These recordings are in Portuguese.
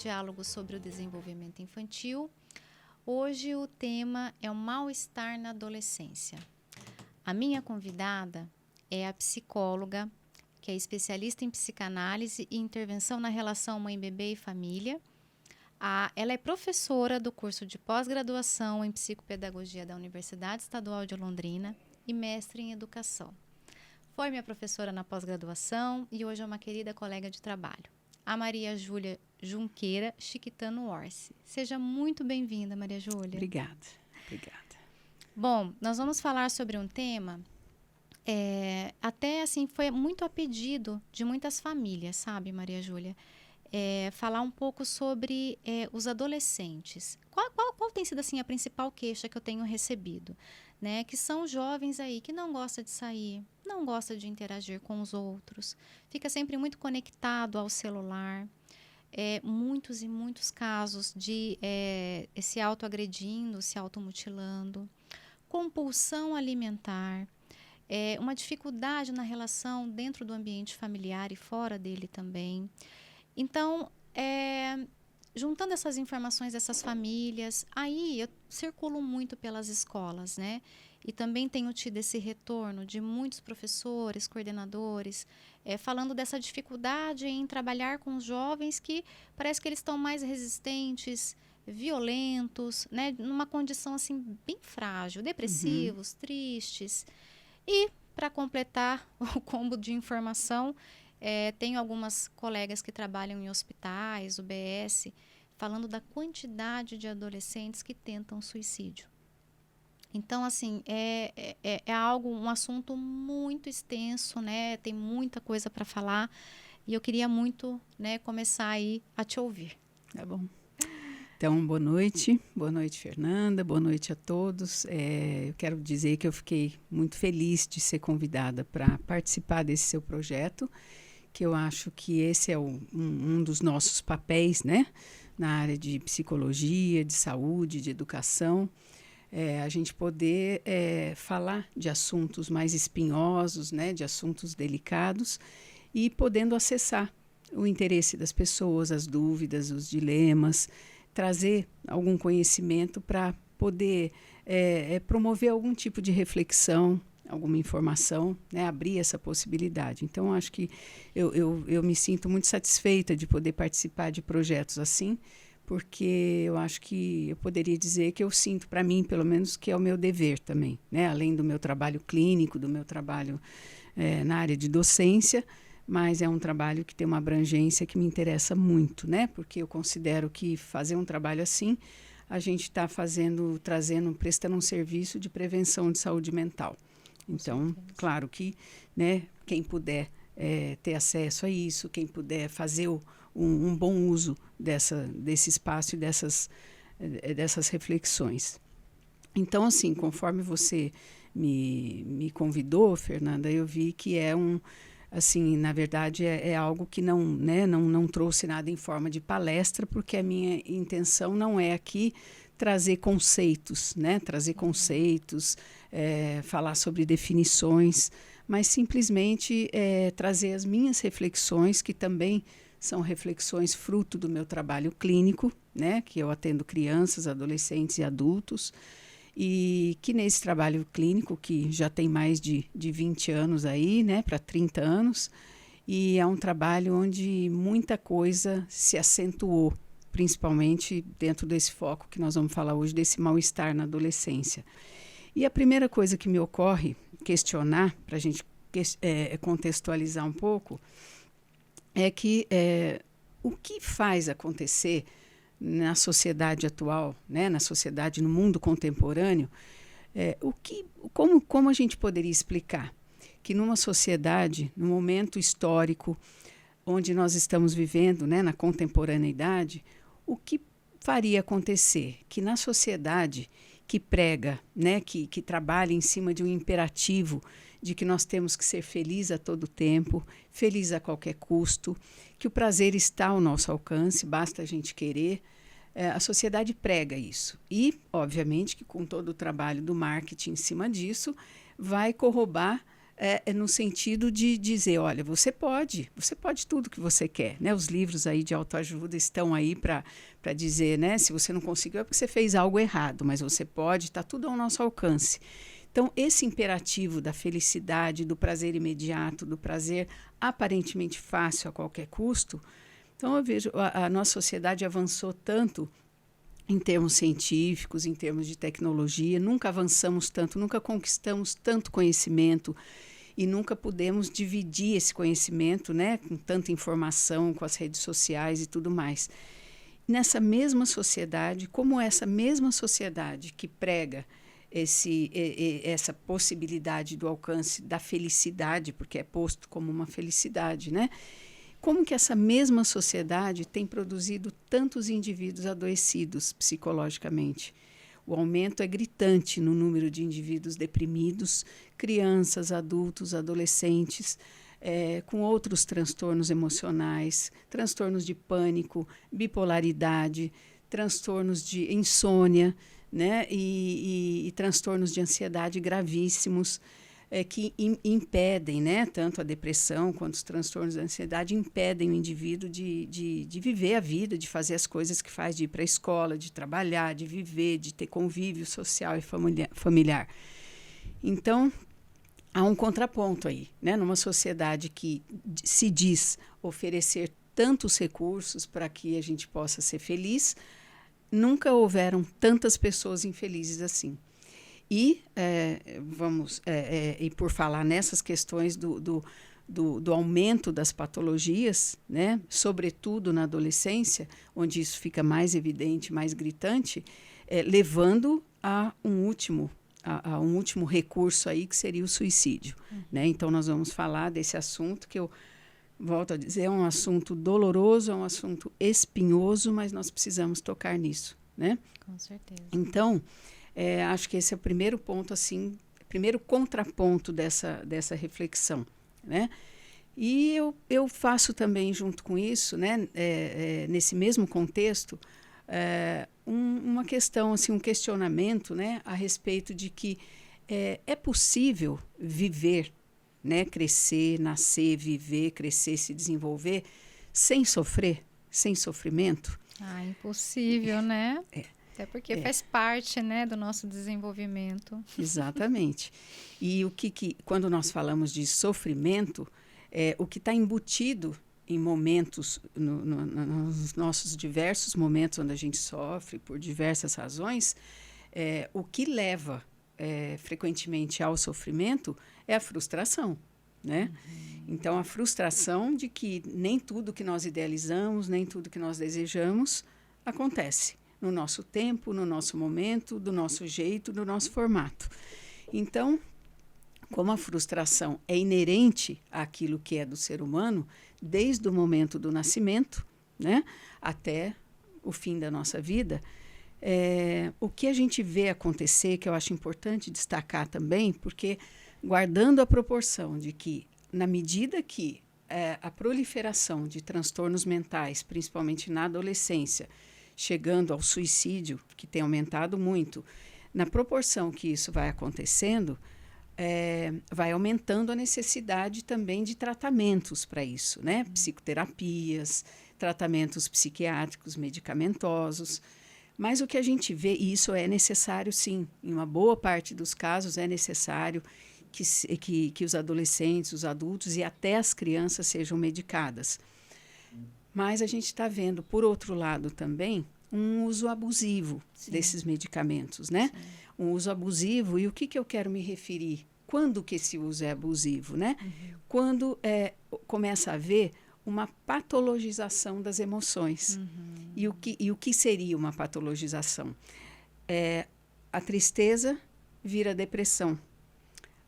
diálogo sobre o desenvolvimento infantil. Hoje o tema é o mal-estar na adolescência. A minha convidada é a psicóloga, que é especialista em psicanálise e intervenção na relação mãe-bebê e família. Ela é professora do curso de pós-graduação em psicopedagogia da Universidade Estadual de Londrina e mestre em educação. Foi minha professora na pós-graduação e hoje é uma querida colega de trabalho, a Maria Júlia Junqueira Chiquitano Orsi. Seja muito bem-vinda, Maria Júlia. Obrigada. Bom, nós vamos falar sobre um tema, até assim, foi muito a pedido de muitas famílias, sabe, Maria Júlia? Falar um pouco sobre os adolescentes. Qual tem sido assim, a principal queixa que eu tenho recebido? Né? Que são jovens aí que não gostam de sair, não gostam de interagir com os outros, fica sempre muito conectado ao celular. Muitos e muitos casos de se autoagredindo, se automutilando, compulsão alimentar, uma dificuldade na relação dentro do ambiente familiar e fora dele também. Então, juntando essas informações dessas famílias, aí eu circulo muito pelas escolas, né? E também tenho tido esse retorno de muitos professores, coordenadores, falando dessa dificuldade em trabalhar com os jovens que parece que eles estão mais resistentes, violentos, né? Numa condição assim bem frágil, depressivos, tristes. E, para completar o combo de informação, tenho algumas colegas que trabalham em hospitais, UBS, falando da quantidade de adolescentes que tentam suicídio. Então, assim, um assunto muito extenso, né? Tem muita coisa para falar e eu queria muito, né, começar aí a te ouvir. Tá bom. Então, boa noite, Fernanda, boa noite a todos. Eu quero dizer que eu fiquei muito feliz de ser convidada para participar desse seu projeto, que eu acho que esse é um dos nossos papéis, né, na área de psicologia, de saúde, de educação, a gente poder falar de assuntos mais espinhosos, né, de assuntos delicados e podendo acessar o interesse das pessoas, as dúvidas, os dilemas, trazer algum conhecimento para poder promover algum tipo de reflexão, alguma informação, né, abrir essa possibilidade. Então, acho que eu me sinto muito satisfeita de poder participar de projetos assim, porque eu acho que eu poderia dizer que eu sinto, para mim, pelo menos, que é o meu dever também, né, além do meu trabalho clínico, do meu trabalho na área de docência, mas é um trabalho que tem uma abrangência que me interessa muito, né, porque eu considero que fazer um trabalho assim, a gente está prestando um serviço de prevenção de saúde mental. Então, claro que, né, quem puder ter acesso a isso, quem puder fazer um bom uso desse espaço e dessas reflexões. Então, assim, conforme você me convidou, Fernanda, eu vi que assim, na verdade, é algo que não trouxe nada em forma de palestra, porque a minha intenção não é aqui trazer conceitos, né? Falar sobre definições, mas simplesmente trazer as minhas reflexões, que também são reflexões fruto do meu trabalho clínico, né? Que eu atendo crianças, adolescentes e adultos, e que nesse trabalho clínico, que já tem mais de 20 anos aí, né? Para 30 anos, e é um trabalho onde muita coisa se acentuou, principalmente dentro desse foco que nós vamos falar hoje, desse mal-estar na adolescência. E a primeira coisa que me ocorre questionar, para a gente contextualizar um pouco, é que o que faz acontecer na sociedade atual, né, na sociedade, no mundo contemporâneo, como a gente poderia explicar que numa sociedade, num momento histórico onde nós estamos vivendo, né, na contemporaneidade, o que faria acontecer que na sociedade que prega, né, que trabalha em cima de um imperativo de que nós temos que ser felizes a todo tempo, feliz a qualquer custo, que o prazer está ao nosso alcance, basta a gente querer. A sociedade prega isso. E, obviamente, que com todo o trabalho do marketing em cima disso, vai corroborar no sentido de dizer, olha, você pode tudo que você quer, né? Os livros aí de autoajuda estão aí para dizer, né? Se você não conseguiu é porque você fez algo errado, mas você pode, está tudo ao nosso alcance. Então, esse imperativo da felicidade, do prazer imediato, do prazer aparentemente fácil a qualquer custo, então eu vejo a nossa sociedade avançou tanto em termos científicos, em termos de tecnologia, nunca avançamos tanto, nunca conquistamos tanto conhecimento e nunca pudemos dividir esse conhecimento, né, com tanta informação, com as redes sociais e tudo mais. Nessa mesma sociedade, como essa mesma sociedade que prega essa possibilidade do alcance da felicidade, porque é posto como uma felicidade, né? Como que essa mesma sociedade tem produzido tantos indivíduos adoecidos psicologicamente? O aumento é gritante no número de indivíduos deprimidos, crianças, adultos, adolescentes, com outros transtornos emocionais, transtornos de pânico, bipolaridade, transtornos de insônia, né? E transtornos de ansiedade gravíssimos. Que impedem, né, tanto a depressão quanto os transtornos da ansiedade, impedem o indivíduo de viver a vida, de fazer as coisas que faz, de ir para a escola, de trabalhar, de viver, de ter convívio social e familiar. Então, há um contraponto aí, né, numa sociedade que se diz oferecer tantos recursos para que a gente possa ser feliz, nunca houveram tantas pessoas infelizes assim. E e por falar nessas questões do aumento das patologias, né, sobretudo na adolescência, onde isso fica mais evidente, mais gritante, levando a um último recurso aí, que seria o suicídio. Né? Então, nós vamos falar desse assunto que eu volto a dizer, é um assunto doloroso, é um assunto espinhoso, mas nós precisamos tocar nisso. Né? Com certeza. Então, acho que esse é o primeiro ponto, assim, primeiro contraponto dessa reflexão, né? E eu faço também, junto com isso, né, nesse mesmo contexto, uma questão, assim, um questionamento, né, a respeito de que é possível viver, né, crescer, nascer, viver, crescer, se desenvolver, sem sofrer, sem sofrimento? Impossível, né? Até porque faz parte, né, do nosso desenvolvimento. Exatamente. E quando nós falamos de sofrimento, o que está embutido em momentos, nos nossos diversos momentos onde a gente sofre por diversas razões, o que leva frequentemente ao sofrimento é a frustração, né? Então, a frustração de que nem tudo que nós idealizamos, nem tudo que nós desejamos acontece no nosso tempo, no nosso momento, do nosso jeito, do nosso formato. Então, como a frustração é inerente àquilo que é do ser humano, desde o momento do nascimento, né, até o fim da nossa vida, o que a gente vê acontecer, que eu acho importante destacar também, porque guardando a proporção de que, na medida que a proliferação de transtornos mentais, principalmente na adolescência, chegando ao suicídio, que tem aumentado muito, na proporção que isso vai acontecendo, vai aumentando a necessidade também de tratamentos para isso, né? Psicoterapias, tratamentos psiquiátricos, medicamentosos. Mas o que a gente vê, e isso é necessário sim, em uma boa parte dos casos é necessário que os adolescentes, os adultos e até as crianças sejam medicadas. Mas a gente está vendo, por outro lado também, um uso abusivo desses medicamentos, né? Sim. Um uso abusivo, e o que eu quero me referir? Quando que esse uso é abusivo, né? Quando começa a haver uma patologização das emoções. E o que seria uma patologização? A tristeza vira depressão.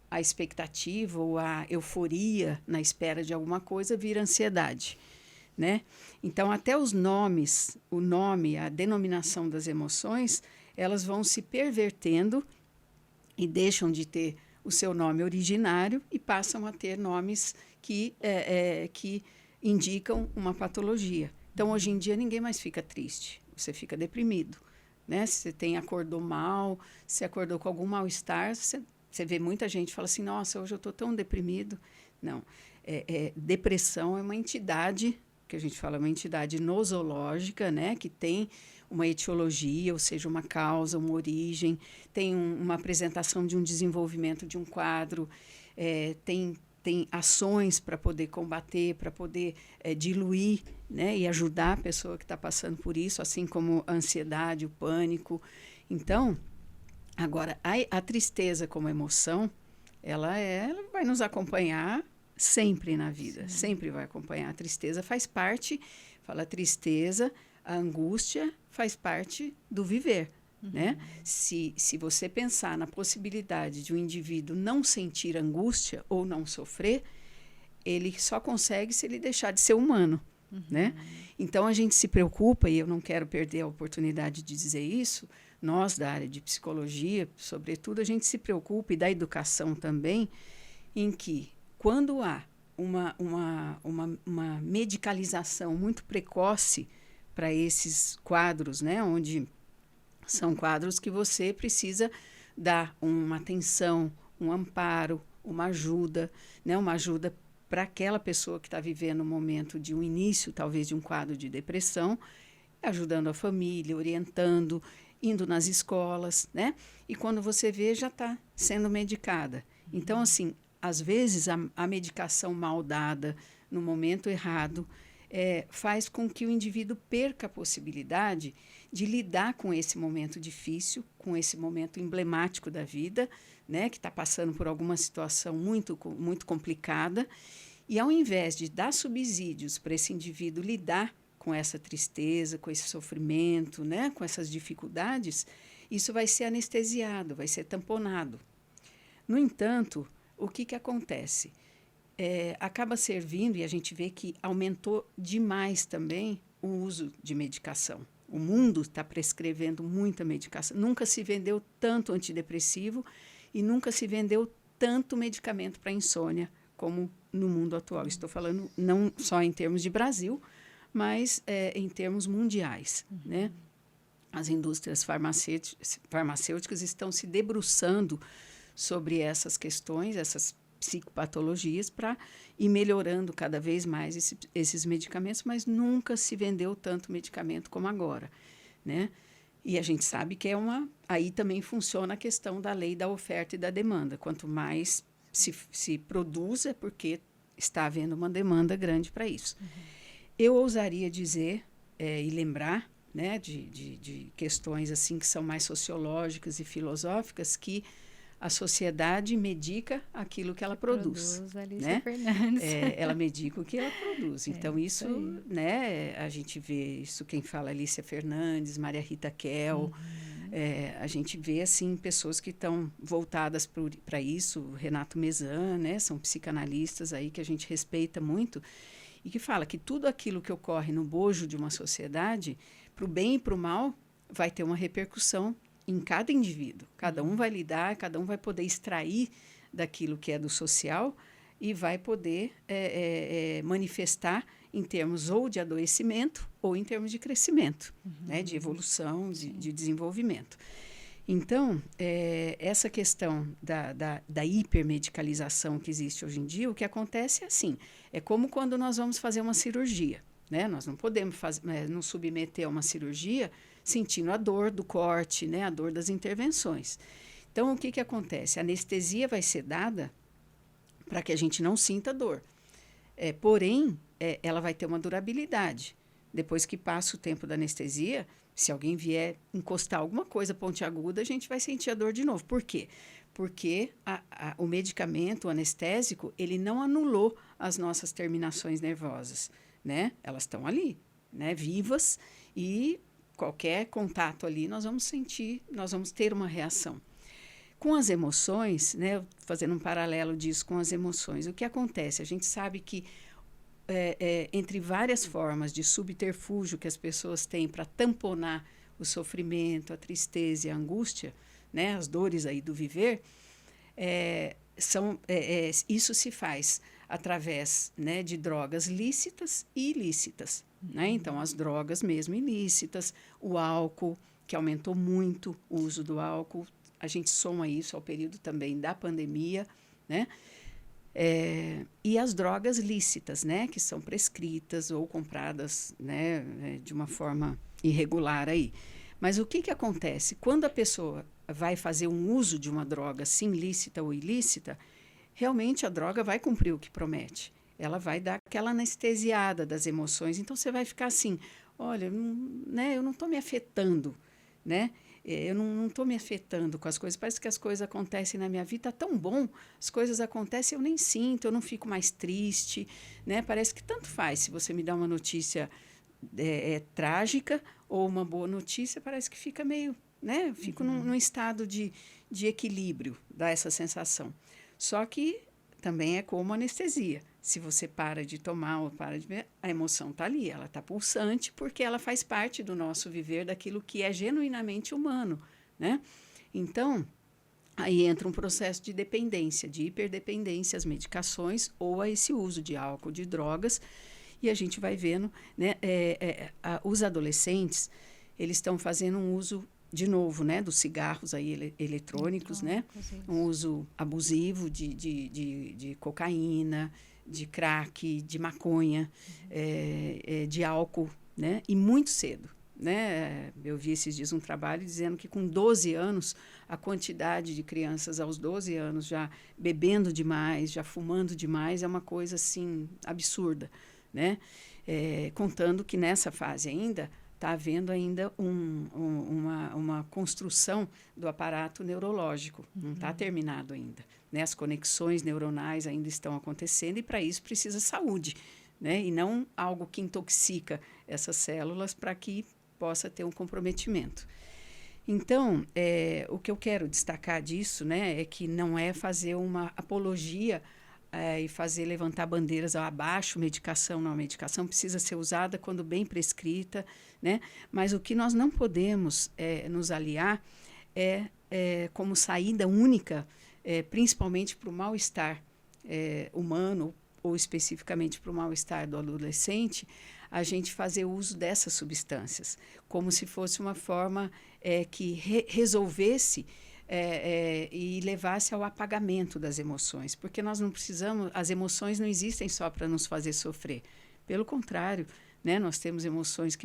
A expectativa ou a euforia na espera de alguma coisa vira ansiedade. Né? Então, até os nomes, o nome, a denominação das emoções, elas vão se pervertendo e deixam de ter o seu nome originário e passam a ter nomes que indicam uma patologia. Então, hoje em dia, ninguém mais fica triste, você fica deprimido. Né? Se você acordou mal, se acordou com algum mal-estar, você Você vê muita gente que fala assim, nossa, hoje eu estou tão deprimido. Não, depressão é uma entidade, que a gente fala, uma entidade nosológica, né, que tem uma etiologia, ou seja, uma causa, uma origem, tem uma apresentação de um desenvolvimento de um quadro, tem ações para poder combater, para poder diluir, né, e ajudar a pessoa que está passando por isso, assim como a ansiedade, o pânico. Então, agora, a tristeza como emoção, ela vai nos acompanhar sempre na vida, sim, sempre vai acompanhar. A tristeza faz parte, fala tristeza, a angústia faz parte do viver, né? Se você pensar na possibilidade de um indivíduo não sentir angústia ou não sofrer, ele só consegue se ele deixar de ser humano, né? Então, a gente se preocupa, e eu não quero perder a oportunidade de dizer isso, nós da área de psicologia, sobretudo, a gente se preocupa, e da educação também, em que quando há uma medicalização muito precoce para esses quadros, né, onde são quadros que você precisa dar uma atenção, um amparo, uma ajuda, né, uma ajuda para aquela pessoa que está vivendo um momento de um início, talvez, de um quadro de depressão, ajudando a família, orientando, indo nas escolas, né? E quando você vê, já está sendo medicada. Então, assim, às vezes, a medicação mal dada no momento errado faz com que o indivíduo perca a possibilidade de lidar com esse momento difícil, com esse momento emblemático da vida, né, que está passando por alguma situação muito, muito complicada. E, ao invés de dar subsídios para esse indivíduo lidar com essa tristeza, com esse sofrimento, né, com essas dificuldades, isso vai ser anestesiado, vai ser tamponado. No entanto, o que acontece? Acaba servindo, e a gente vê que aumentou demais também o uso de medicação. O mundo está prescrevendo muita medicação. Nunca se vendeu tanto antidepressivo e nunca se vendeu tanto medicamento para insônia como no mundo atual. Estou falando não só em termos de Brasil, mas em termos mundiais, né? As indústrias farmacêuticas estão se debruçando sobre essas questões, essas psicopatologias, para ir melhorando cada vez mais esses medicamentos, mas nunca se vendeu tanto medicamento como agora, né? E a gente sabe que aí também funciona a questão da lei da oferta e da demanda. Quanto mais se produz, é porque está havendo uma demanda grande para isso. Eu ousaria dizer e lembrar, né, de questões assim que são mais sociológicas e filosóficas, que a sociedade medica aquilo que ela produz. Alicia, né? Fernandes. Ela medica o que ela produz. Então, isso, né, a gente vê isso, quem fala, Alicia Fernandes, Maria Rita Kell. A gente vê, assim, pessoas que estão voltadas para isso, Renato Mezan, né, são psicanalistas aí que a gente respeita muito, e que fala que tudo aquilo que ocorre no bojo de uma sociedade, para o bem e para o mal, vai ter uma repercussão em cada indivíduo. Cada um vai lidar, cada um vai poder extrair daquilo que é do social e vai poder manifestar em termos ou de adoecimento ou em termos de crescimento, né, de evolução, de desenvolvimento. Então, essa questão da hipermedicalização que existe hoje em dia, o que acontece é assim, é como quando nós vamos fazer uma cirurgia, né? Nós não podemos nos submeter a uma cirurgia sentindo a dor do corte, né? A dor das intervenções. Então, o que acontece? A anestesia vai ser dada para que a gente não sinta dor. Porém, ela vai ter uma durabilidade. Depois que passa o tempo da anestesia, se alguém vier encostar alguma coisa pontiaguda, a gente vai sentir a dor de novo. Por quê? Porque o medicamento, o anestésico, ele não anulou as nossas terminações nervosas, né? Elas estão ali, né? Vivas, e qualquer contato ali nós vamos sentir, nós vamos ter uma reação. Com as emoções, né? Fazendo um paralelo disso com as emoções, o que acontece? A gente sabe que entre várias formas de subterfúgio que as pessoas têm para tamponar o sofrimento, a tristeza e a angústia, né, as dores aí do viver, isso se faz através, né, de drogas lícitas e ilícitas. Né? Então, as drogas mesmo ilícitas, o álcool, que aumentou muito o uso do álcool, a gente soma isso ao período também da pandemia, né? E as drogas lícitas, né, que são prescritas ou compradas, né, de uma forma irregular aí. Mas o que acontece? Quando a pessoa vai fazer um uso de uma droga, sim, lícita ou ilícita, realmente a droga vai cumprir o que promete. Ela vai dar aquela anestesiada das emoções. Então, você vai ficar assim, olha, eu não estou me afetando, né? Eu não estou me afetando com as coisas. Parece que as coisas acontecem na minha vida, está tão bom. As coisas acontecem, eu nem sinto, eu não fico mais triste, né? Parece que tanto faz. Se você me dá uma notícia trágica ou uma boa notícia, parece que fica meio, né? Eu fico num estado de equilíbrio, dá essa sensação. Só que também é como anestesia. Se você para de tomar ou para de ver, a emoção está ali, ela está pulsante, porque ela faz parte do nosso viver, daquilo que é genuinamente humano, né? Então, aí entra um processo de dependência, de hiperdependência às medicações ou a esse uso de álcool, de drogas, e a gente vai vendo, né, os adolescentes, eles estão fazendo um uso, de novo, né, dos cigarros aí eletrônicos, né? Um uso abusivo de cocaína, de crack, de maconha, de álcool, né? E muito cedo, né? Eu vi esses dias um trabalho dizendo que com 12 anos, a quantidade de crianças aos 12 anos já bebendo demais, já fumando demais, é uma coisa, assim, absurda, né? Contando que nessa fase ainda está havendo ainda uma construção do aparato neurológico, não está terminado ainda, né? As conexões neuronais ainda estão acontecendo e para isso precisa saúde, né? E não algo que intoxica essas células para que possa ter um comprometimento. Então, o que eu quero destacar disso, né, é que não é fazer uma apologia e fazer levantar bandeiras abaixo, medicação. Não, a medicação precisa ser usada quando bem prescrita, né? Mas o que nós não podemos nos aliar como saída única, principalmente para o mal-estar humano, ou especificamente para o mal-estar do adolescente, a gente fazer uso dessas substâncias, como se fosse uma forma que resolvesse e levasse ao apagamento das emoções, porque nós não precisamos, as emoções não existem só para nos fazer sofrer, pelo contrário, né? Nós temos emoções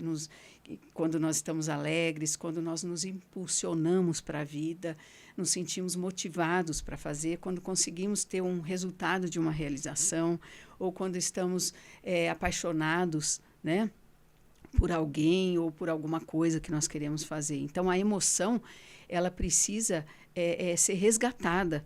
quando nós estamos alegres, quando nós nos impulsionamos para a vida, nos sentimos motivados para fazer, quando conseguimos ter um resultado de uma realização, ou quando estamos apaixonados, né, por alguém ou por alguma coisa que nós queremos fazer. Então, a emoção, ela precisa ser resgatada,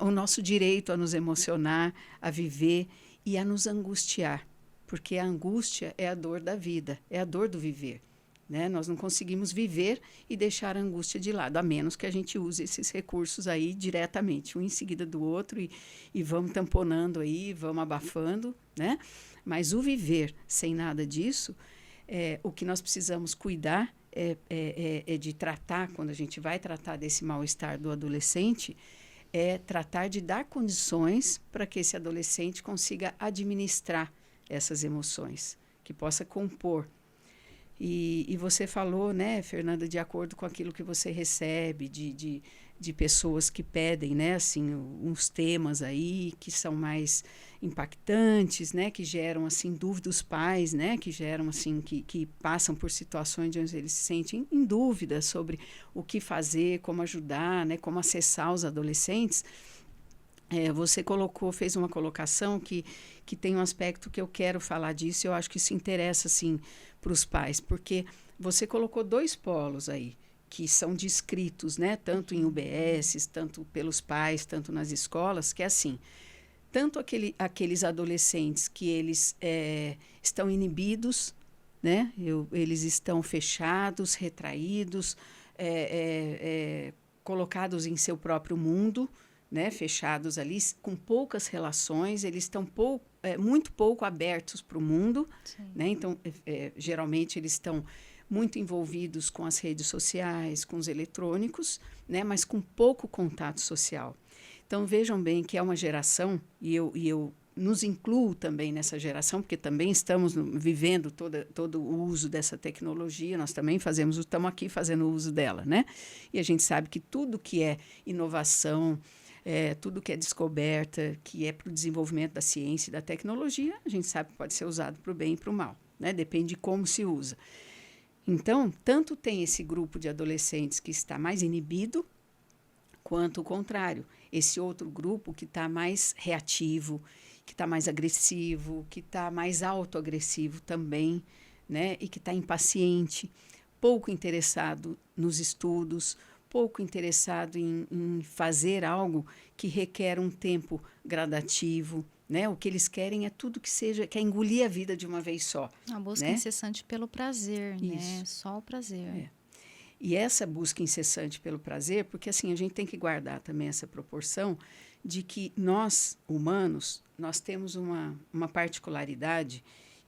o nosso direito a nos emocionar, a viver e a nos angustiar, porque a angústia é a dor da vida, é a dor do viver, né? Nós não conseguimos viver e deixar a angústia de lado, a menos que a gente use esses recursos aí diretamente, um em seguida do outro, e vamos tamponando aí, vamos abafando, né? Mas o viver sem nada disso, o que nós precisamos cuidar de tratar, quando a gente vai tratar desse mal-estar do adolescente, tratar de dar condições para que esse adolescente consiga administrar essas emoções, que possa compor. E você falou, né, Fernanda, de acordo com aquilo que você recebe de pessoas que pedem, né, assim, uns temas aí que são mais impactantes, né, que geram, assim, dúvida dos pais, né, que geram, assim, que passam por situações onde eles se sentem em dúvida sobre o que fazer, como ajudar, né, como acessar os adolescentes. Você fez uma colocação que tem um aspecto que eu quero falar disso, e eu acho que isso interessa, assim, para os pais, porque você colocou 2 polos aí, que são descritos, né, tanto em UBS, tanto pelos pais, tanto nas escolas, que é assim, tanto aqueles adolescentes que eles estão inibidos, né, eles estão fechados, retraídos, colocados em seu próprio mundo, né, fechados ali, com poucas relações, eles estão muito pouco abertos para o mundo, né? Então, geralmente, eles estão muito envolvidos com as redes sociais, com os eletrônicos, né, mas com pouco contato social. Então, vejam bem que é uma geração, e eu nos incluo também nessa geração, porque também estamos vivendo todo o uso dessa tecnologia, nós também estamos aqui fazendo uso dela, né? E a gente sabe que tudo que é inovação, tudo que é descoberta, que é para o desenvolvimento da ciência e da tecnologia, a gente sabe que pode ser usado para o bem e para o mal, né? Depende de como se usa. Então, tanto tem esse grupo de adolescentes que está mais inibido, quanto o contrário, esse outro grupo que está mais reativo, que está mais agressivo, que está mais autoagressivo também, né? E que está impaciente, pouco interessado nos estudos, pouco interessado em fazer algo que requer um tempo gradativo, né? O que eles querem é tudo que seja, quer engolir a vida de uma vez só. A busca né? incessante pelo prazer, Isso. né? Só o prazer. E essa busca incessante pelo prazer, porque assim, a gente tem que guardar também essa proporção de que nós, humanos, nós temos uma particularidade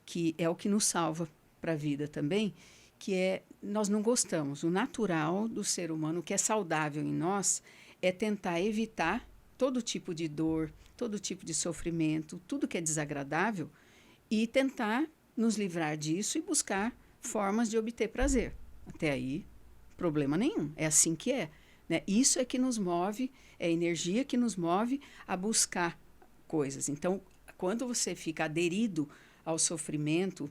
que é o que nos salva para a vida também, que é, nós não gostamos. O natural do ser humano, o que é saudável em nós, é tentar evitar todo tipo de dor, todo tipo de sofrimento, tudo que é desagradável, e tentar nos livrar disso e buscar formas de obter prazer. Até aí, problema nenhum. É assim que é. Né? Isso é que nos move, é a energia que nos move a buscar coisas. Então, quando você fica aderido ao sofrimento,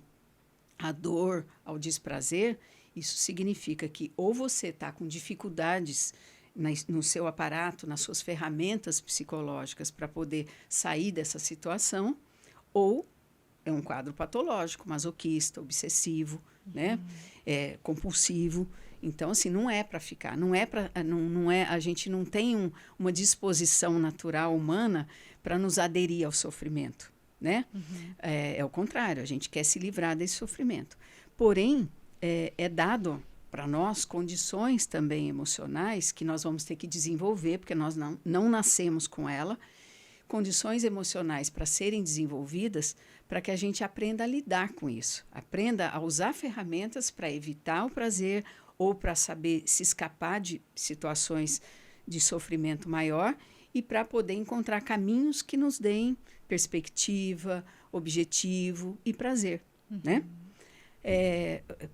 à dor, ao desprazer, isso significa que ou você está com dificuldades no seu aparato, nas suas ferramentas psicológicas para poder sair dessa situação, ou é um quadro patológico, masoquista, obsessivo, né? Compulsivo. Então, assim, não é para ficar, a gente não tem uma disposição natural humana para nos aderir ao sofrimento, né? É o contrário, a gente quer se livrar desse sofrimento. Porém, é dado para nós condições também emocionais que nós vamos ter que desenvolver, porque nós não nascemos com ela, condições emocionais para serem desenvolvidas para que a gente aprenda a lidar com isso, aprenda a usar ferramentas para evitar o prazer ou para saber se escapar de situações de sofrimento maior e para poder encontrar caminhos que nos deem perspectiva, objetivo e prazer, né?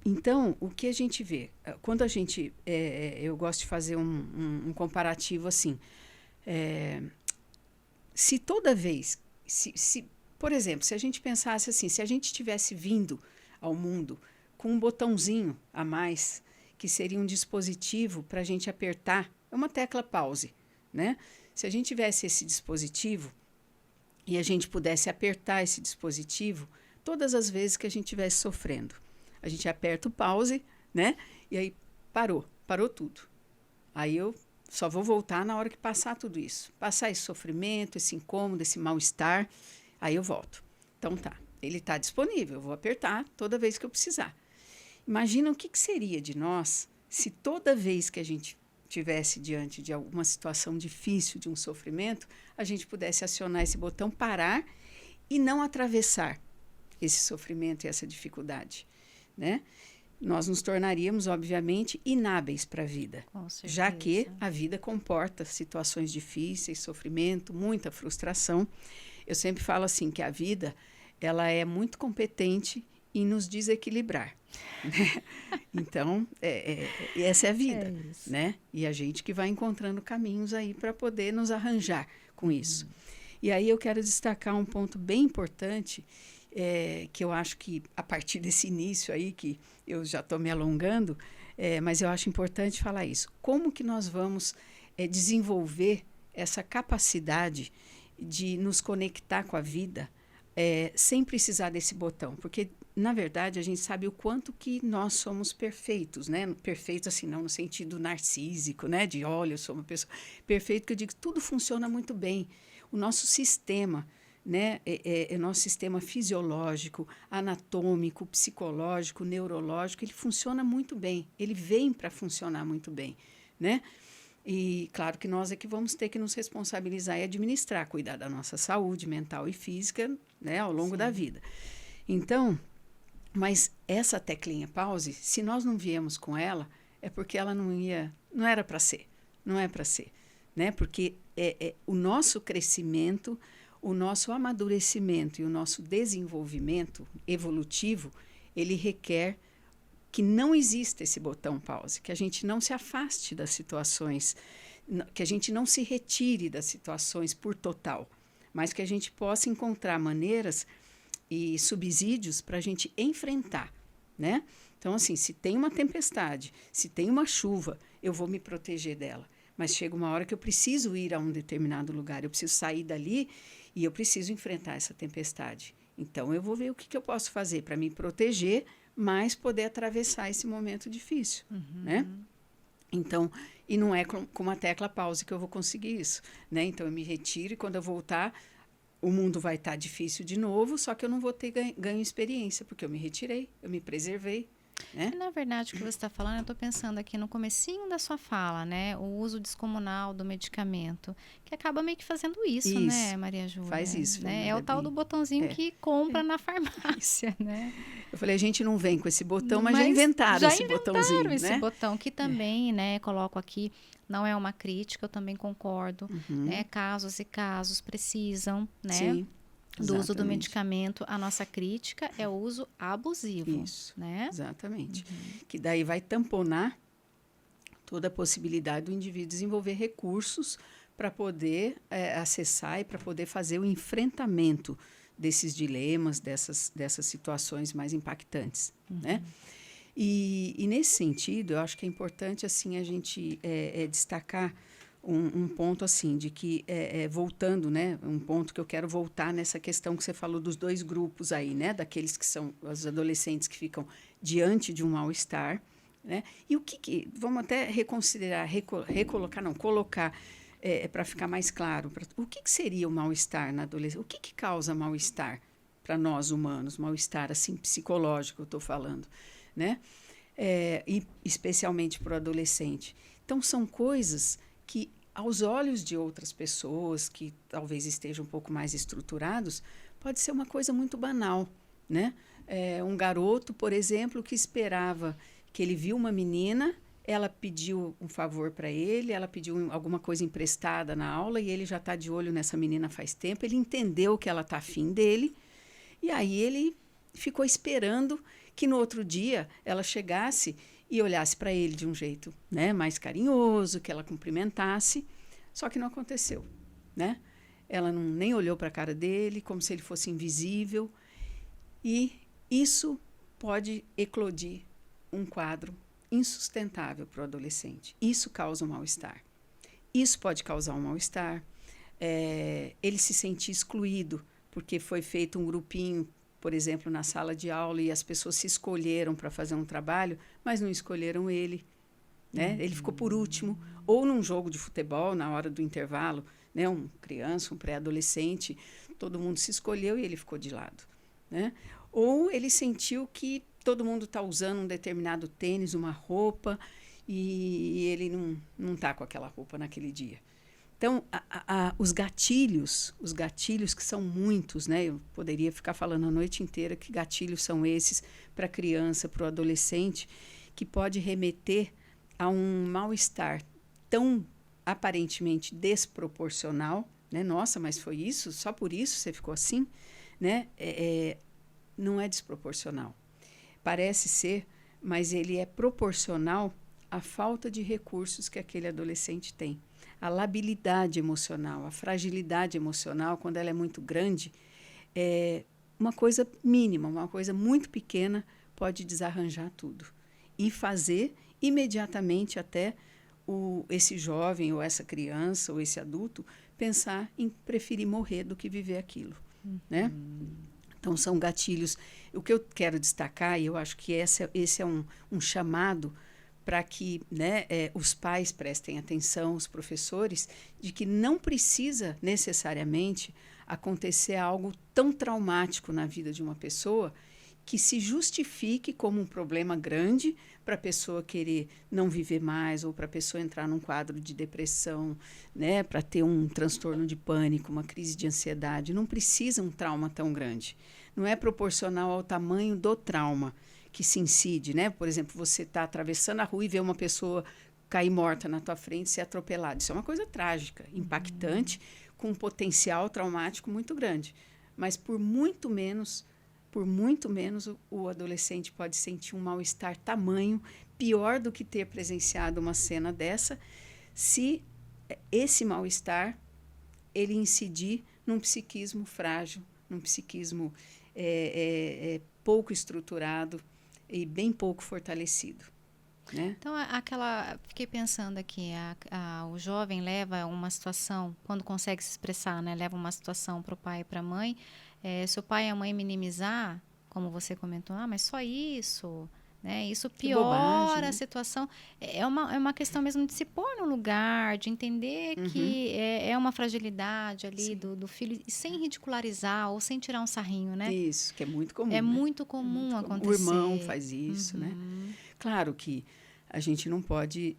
Então, o que a gente vê? Quando a gente... eu gosto de fazer um comparativo assim. Se toda vez... por exemplo, se a gente pensasse assim, se a gente tivesse vindo ao mundo com um botãozinho a mais, que seria um dispositivo para a gente apertar, é uma tecla pause, né? Se a gente tivesse esse dispositivo e a gente pudesse apertar esse dispositivo todas as vezes que a gente estivesse sofrendo, a gente aperta o pause, né? E aí parou tudo. Aí eu só vou voltar na hora que passar tudo isso. Passar esse sofrimento, esse incômodo, esse mal-estar, aí eu volto. Então tá, ele está disponível, eu vou apertar toda vez que eu precisar. Imagina o que seria de nós se toda vez que a gente estivesse diante de alguma situação difícil, de um sofrimento, a gente pudesse acionar esse botão, parar e não atravessar esse sofrimento e essa dificuldade, né? Nós nos tornaríamos, obviamente, inábeis para a vida, já que a vida comporta situações difíceis, sofrimento, muita frustração. Eu sempre falo assim que a vida ela é muito competente em nos desequilibrar, né? Então, essa é a vida, né? E a gente que vai encontrando caminhos aí para poder nos arranjar com isso. E aí eu quero destacar um ponto bem importante, que eu acho que a partir desse início aí, que eu já estou me alongando, mas eu acho importante falar isso. Como que nós vamos desenvolver essa capacidade de nos conectar com a vida sem precisar desse botão? Porque, na verdade, a gente sabe o quanto que nós somos perfeitos, né? Perfeitos, assim, não no sentido narcísico, né? De, olha, eu sou uma pessoa... Perfeito, que eu digo, tudo funciona muito bem. O nosso sistema, né? Nosso sistema fisiológico, anatômico, psicológico, neurológico, ele funciona muito bem. Ele vem para funcionar muito bem, né? E claro que nós é que vamos ter que nos responsabilizar e administrar, cuidar da nossa saúde mental e física, né, ao longo da vida. Então, mas essa teclinha pause, se nós não viemos com ela, é porque ela não era para ser, não é para ser, né? Porque o nosso crescimento, o nosso amadurecimento e o nosso desenvolvimento evolutivo, ele requer que não exista esse botão pause, que a gente não se afaste das situações, que a gente não se retire das situações por total, mas que a gente possa encontrar maneiras e subsídios para a gente enfrentar, né? Então, assim, se tem uma tempestade, se tem uma chuva, eu vou me proteger dela. Mas chega uma hora que eu preciso ir a um determinado lugar, eu preciso sair dali e eu preciso enfrentar essa tempestade. Então, eu vou ver o que eu posso fazer para me proteger, mas poder atravessar esse momento difícil, né? Então, e não é com uma tecla pause que eu vou conseguir isso, né? Então, eu me retiro e quando eu voltar, o mundo vai estar difícil de novo, só que eu não vou ter ganho experiência, porque eu me retirei, eu me preservei, né? E, na verdade, o que você está falando, eu estou pensando aqui no comecinho da sua fala, né? O uso descomunal do medicamento, que acaba meio que fazendo isso, né, Maria Júlia? Faz isso. Né? É o tal do botãozinho que compra na farmácia, né? Eu falei, a gente não vem com esse botão, mas já inventaram esse botãozinho, esse né? botão, que também, né, coloco aqui, não é uma crítica, eu também concordo, né? Casos e casos precisam, né? Sim. Do uso do medicamento, a nossa crítica é o uso abusivo. Isso, né? Exatamente. Que daí vai tamponar toda a possibilidade do indivíduo desenvolver recursos para poder acessar e para poder fazer o enfrentamento desses dilemas, dessas situações mais impactantes, né? E nesse sentido, eu acho que é importante assim a gente destacar um ponto assim de que voltando, né, um ponto que eu quero voltar nessa questão que você falou dos dois grupos aí, né, daqueles que são os adolescentes que ficam diante de um mal-estar, né, e o que vamos até reconsiderar, colocar para ficar mais claro, o que seria o mal-estar na adolescência, o que causa mal-estar para nós humanos, mal-estar assim psicológico, eu estou falando, né, e especialmente para o adolescente. Então são coisas que, aos olhos de outras pessoas que talvez estejam um pouco mais estruturados, pode ser uma coisa muito banal, né? Um garoto, por exemplo, que esperava que ele viu uma menina, ela pediu um favor para ele, ela pediu alguma coisa emprestada na aula e ele já está de olho nessa menina faz tempo, ele entendeu que ela está afim dele e aí ele ficou esperando que no outro dia ela chegasse e olhasse para ele de um jeito, né, mais carinhoso, que ela cumprimentasse, só que não aconteceu, né? Ela nem olhou para a cara dele, como se ele fosse invisível, e isso pode eclodir um quadro insustentável para o adolescente. Isso causa um mal-estar. Isso pode causar um mal-estar, ele se sentir excluído, porque foi feito um grupinho, por exemplo, na sala de aula e as pessoas se escolheram para fazer um trabalho, mas não escolheram ele, né? Ele ficou por último. Ou num jogo de futebol, na hora do intervalo, né? Um criança, um pré-adolescente, todo mundo se escolheu e ele ficou de lado, né? Ou ele sentiu que todo mundo está usando um determinado tênis, uma roupa, e ele não está com aquela roupa naquele dia. Então, os gatilhos que são muitos, né? Eu poderia ficar falando a noite inteira que gatilhos são esses para a criança, para o adolescente, que pode remeter a um mal-estar tão aparentemente desproporcional, né? Nossa, mas foi isso? Só por isso você ficou assim? Né? Não é desproporcional. Parece ser, mas ele é proporcional à falta de recursos que aquele adolescente tem. A labilidade emocional, a fragilidade emocional, quando ela é muito grande, uma coisa mínima, uma coisa muito pequena pode desarranjar tudo e fazer imediatamente até esse jovem ou essa criança ou esse adulto pensar em preferir morrer do que viver aquilo, né? Então, são gatilhos. O que eu quero destacar, e eu acho que esse é um chamado para que, né, os pais prestem atenção, os professores, de que não precisa necessariamente acontecer algo tão traumático na vida de uma pessoa que se justifique como um problema grande para a pessoa querer não viver mais ou para a pessoa entrar num quadro de depressão, né, para ter um transtorno de pânico, uma crise de ansiedade. Não precisa um trauma tão grande. Não é proporcional ao tamanho do trauma que se incide, né? Por exemplo, você está atravessando a rua e vê uma pessoa cair morta na tua frente e ser atropelada. Isso é uma coisa trágica, impactante, com um potencial traumático muito grande. Mas por muito menos o adolescente pode sentir um mal-estar tamanho, pior do que ter presenciado uma cena dessa, se esse mal-estar ele incidir num psiquismo frágil, num psiquismo pouco estruturado e bem pouco fortalecido. Né? Então, fiquei pensando aqui, o jovem leva uma situação, quando consegue se expressar, né, leva uma situação para o pai e para a mãe, se o pai e a mãe minimizar, como você comentou, mas só isso, né, isso piora bobagem, a situação. É uma questão mesmo de se pôr no lugar, de entender que é uma fragilidade ali do filho, sem ridicularizar ou sem tirar um sarrinho, né? Isso, que é muito comum. É muito comum acontecer. O irmão faz isso, né? Claro que a gente não pode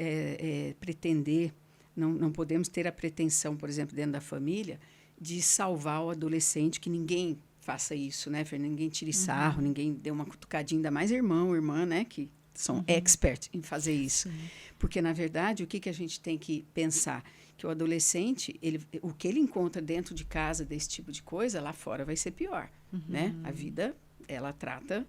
pretender, não podemos ter a pretensão, por exemplo, dentro da família, de salvar o adolescente, que ninguém faça isso, né? Ninguém tire sarro, ninguém dê uma cutucadinha, ainda mais irmão, irmã, né? Que são expert em fazer isso. Sim. Porque, na verdade, o que a gente tem que pensar? Que o adolescente, o que ele encontra dentro de casa desse tipo de coisa, lá fora vai ser pior, né? A vida, ela trata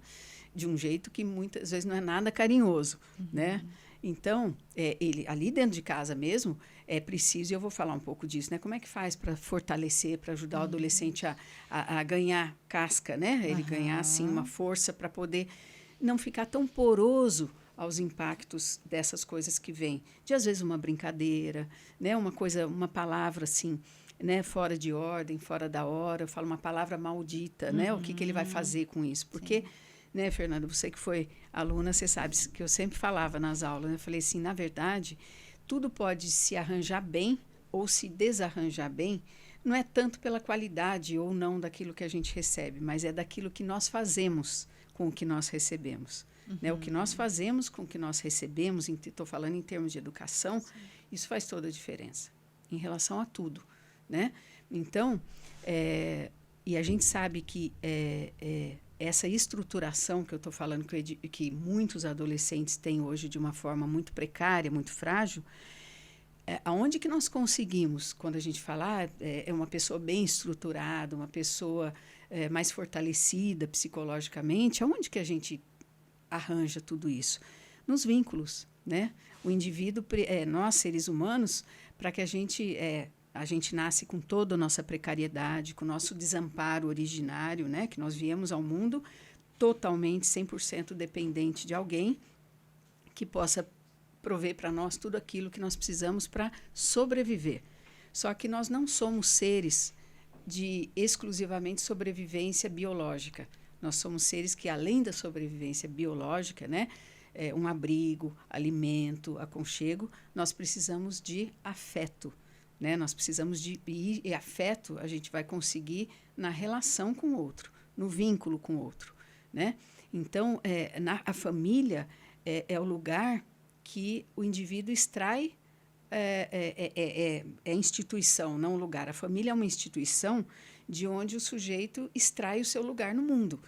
de um jeito que muitas vezes não é nada carinhoso, né? Então, ele ali dentro de casa mesmo, é preciso, e eu vou falar um pouco disso, né? Como é que faz para fortalecer, para ajudar o adolescente a ganhar casca, né? Ele ganhar, assim, uma força para poder não ficar tão poroso aos impactos dessas coisas que vêm. De, às vezes, uma brincadeira, né? Uma palavra, assim, né? Fora de ordem, fora da hora. Eu falo uma palavra maldita, né? O que ele vai fazer com isso? Porque... Sim. Né, Fernanda, você que foi aluna, você sabe que eu sempre falava nas aulas, né? Eu falei assim, na verdade, tudo pode se arranjar bem ou se desarranjar bem, não é tanto pela qualidade ou não daquilo que a gente recebe, mas é daquilo que nós fazemos com o que nós recebemos. Né? O que nós fazemos com o que nós recebemos, estou falando em termos de educação, sim, isso faz toda a diferença, em relação a tudo. Né? Então, e a gente sabe que essa estruturação que eu estou falando que muitos adolescentes têm hoje de uma forma muito precária, muito frágil, aonde que nós conseguimos, quando a gente fala uma pessoa bem estruturada, uma pessoa mais fortalecida psicologicamente, aonde que a gente arranja tudo isso? Nos vínculos, né? O indivíduo, nós seres humanos, para que a gente nasce com toda a nossa precariedade, com o nosso desamparo originário, né? Que nós viemos ao mundo totalmente, 100% dependente de alguém que possa prover para nós tudo aquilo que nós precisamos para sobreviver. Só que nós não somos seres de exclusivamente sobrevivência biológica. Nós somos seres que, além da sobrevivência biológica, né? Um abrigo, alimento, aconchego, nós precisamos de afeto. Né? Nós precisamos e afeto a gente vai conseguir na relação com o outro, no vínculo com o outro. Né? Então, a família é o lugar que o indivíduo extrai, instituição, não o lugar. A família é uma instituição de onde o sujeito extrai o seu lugar no mundo.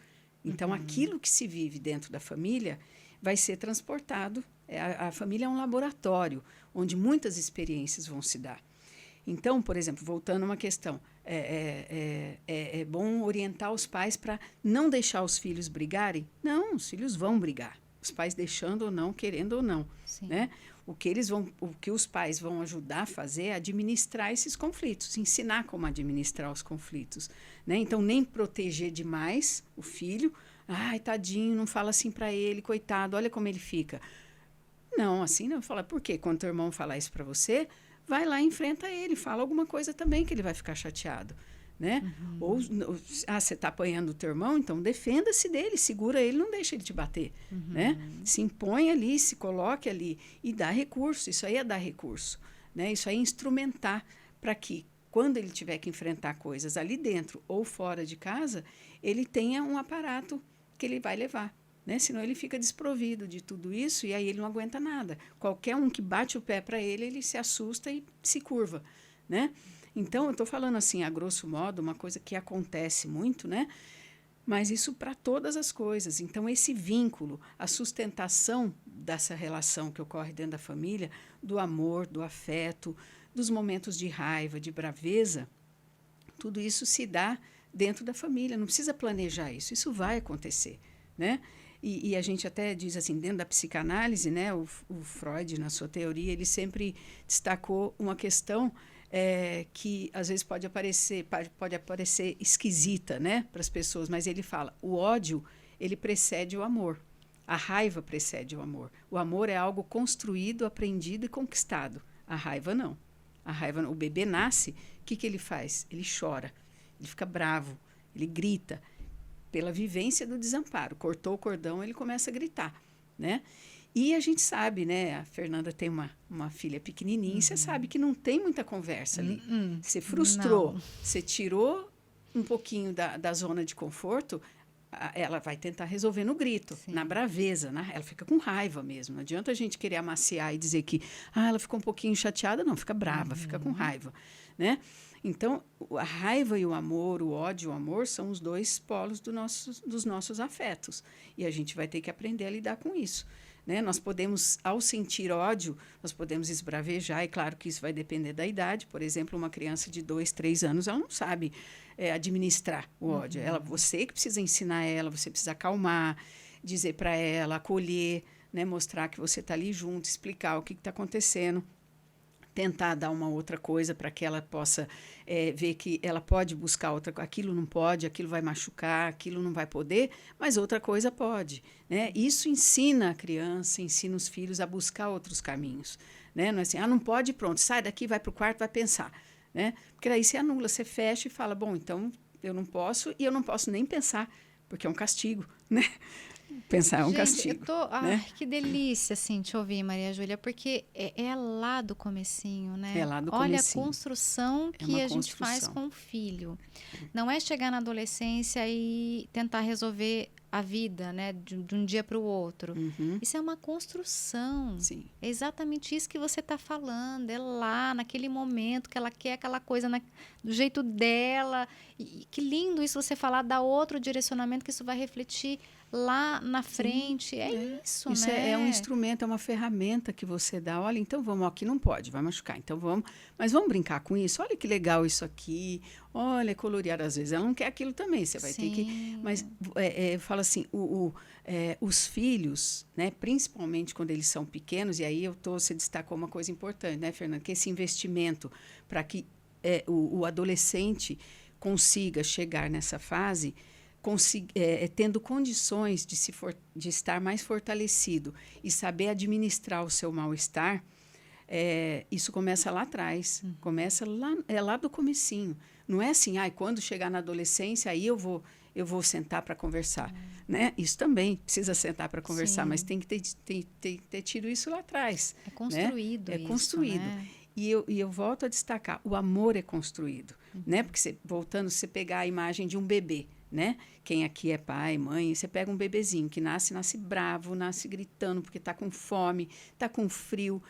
Então, aquilo que se vive dentro da família vai ser transportado. A família é um laboratório onde muitas experiências vão se dar. Então, por exemplo, voltando a uma questão, é bom orientar os pais para não deixar os filhos brigarem? Não, os filhos vão brigar. Os pais deixando ou não, querendo ou não. Né? O que os pais vão ajudar a fazer é administrar esses conflitos, ensinar como administrar os conflitos. Né? Então, nem proteger demais o filho. Ai, tadinho, não fala assim para ele, coitado, olha como ele fica. Não, assim não. Fala, por quê? Quando teu irmão falar isso para você, vai lá e enfrenta ele, fala alguma coisa também que ele vai ficar chateado. Né? Ou, você está apanhando o teu irmão, então defenda-se dele, segura ele, não deixa ele te bater. Né? Se impõe ali, se coloque ali e dá recurso. Isso aí é dar recurso. Né? Isso aí é instrumentar para que, quando ele tiver que enfrentar coisas ali dentro ou fora de casa, ele tenha um aparato que ele vai levar. Né? Senão ele fica desprovido de tudo isso e aí ele não aguenta nada. Qualquer um que bate o pé para ele, ele se assusta e se curva. Né? Então, eu estou falando assim, a grosso modo, uma coisa que acontece muito, né? Mas isso para todas as coisas. Então, esse vínculo, a sustentação dessa relação que ocorre dentro da família, do amor, do afeto, dos momentos de raiva, de braveza, Tudo isso se dá dentro da família, não precisa planejar isso, isso vai acontecer, né? E a gente até diz assim, dentro da psicanálise, né, o Freud, na sua teoria, ele sempre destacou uma questão que às vezes pode aparecer esquisita, né, para as pessoas, mas ele fala, o ódio, ele precede o amor, a raiva precede o amor. O amor é algo construído, aprendido e conquistado. A raiva não. A raiva, o bebê nasce, o que ele faz? Ele chora, ele fica bravo, ele grita, pela vivência do desamparo. Cortou o cordão, ele começa a gritar, né? E a gente sabe, né? A Fernanda tem uma filha pequenininha, e você sabe que não tem muita conversa ali. Você frustrou, você tirou um pouquinho da zona de conforto, ela vai tentar resolver no grito, na braveza, né? Ela fica com raiva mesmo. Não adianta a gente querer amaciar e dizer que ela ficou um pouquinho chateada, não, fica brava, fica com raiva, né? Então, a raiva e o amor, o ódio e o amor são os dois polos dos nossos afetos. E a gente vai ter que aprender a lidar com isso, né? Nós podemos, ao sentir ódio, nós podemos esbravejar, e claro que isso vai depender da idade. Por exemplo, uma criança de 2, 3 anos, ela não sabe administrar o ódio. Você que precisa ensinar ela, você precisa acalmar, dizer para ela, acolher, né? Mostrar que você está ali junto, explicar o que está acontecendo. Tentar dar uma outra coisa para que ela possa ver que ela pode buscar outra coisa. Aquilo não pode, aquilo vai machucar, aquilo não vai poder, mas outra coisa pode, né? Isso ensina a criança, ensina os filhos a buscar outros caminhos, né? Não é assim, não pode, pronto, sai daqui, vai para o quarto, vai pensar, né? Porque aí você anula, você fecha e fala, bom, então eu não posso, e eu não posso nem pensar, porque é um castigo, né? Pensar é um castigo. Ai, que delícia, assim, te ouvir, Maria Júlia, porque é lá do comecinho, né? É lá do Olha comecinho. A construção que a gente faz com o filho. Não é chegar na adolescência e tentar resolver a vida, né, de um dia para o outro. Isso é uma construção. Sim. É exatamente isso que você está falando. É lá, naquele momento que ela quer aquela coisa do jeito dela. E que lindo isso você falar, dar outro direcionamento, que isso vai refletir lá na frente. Sim, isso, isso, né? É um instrumento, é uma ferramenta que você dá. Olha, então vamos, aqui não pode, vai machucar. Então vamos, mas vamos brincar com isso. Olha que legal isso aqui. Olha, colorear. Às vezes ela não quer aquilo também. Você vai ter que... Mas fala assim, os filhos, né, principalmente quando eles são pequenos, e aí você destacou uma coisa importante, né, Fernanda? Que esse investimento para que o adolescente consiga chegar nessa fase... tendo condições de estar mais fortalecido e saber administrar o seu mal-estar, isso começa lá atrás, começa lá do comecinho. Não é assim, quando chegar na adolescência, aí eu vou sentar para conversar. Né? Isso também precisa sentar para conversar, mas tem que ter tido isso lá atrás. É construído, né? É construído. Né? E eu volto a destacar, o amor é construído. Né? Porque voltando, você pegar a imagem de um bebê, né? Quem aqui é pai, mãe, você pega um bebezinho que nasce bravo, nasce gritando porque está com fome, está com frio.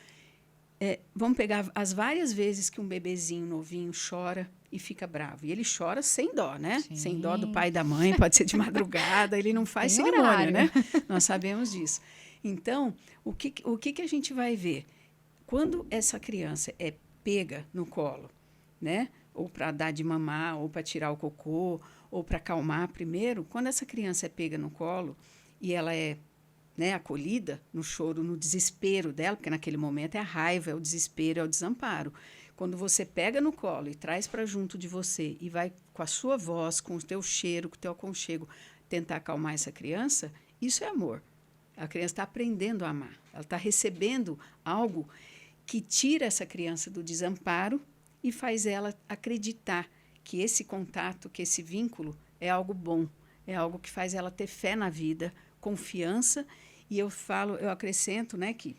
Vamos pegar as várias vezes que um bebezinho novinho chora e fica bravo. E ele chora sem dó, né? Sim. Sem dó do pai e da mãe, pode ser de madrugada, ele não faz cerimônia, né? Nós sabemos disso. Então, o que a gente vai ver? Quando essa criança é pega no colo, né? Ou para dar de mamar, ou para tirar o cocô, ou para acalmar primeiro, quando essa criança é pega no colo e ela é, né, acolhida no choro, no desespero dela, porque naquele momento é a raiva, é o desespero, é o desamparo. Quando você pega no colo e traz para junto de você e vai com a sua voz, com o teu cheiro, com o teu aconchego, tentar acalmar essa criança, isso é amor. A criança está aprendendo a amar. Ela está recebendo algo que tira essa criança do desamparo e faz ela acreditar que esse contato, que esse vínculo é algo bom, é algo que faz ela ter fé na vida, confiança. E eu acrescento, né, que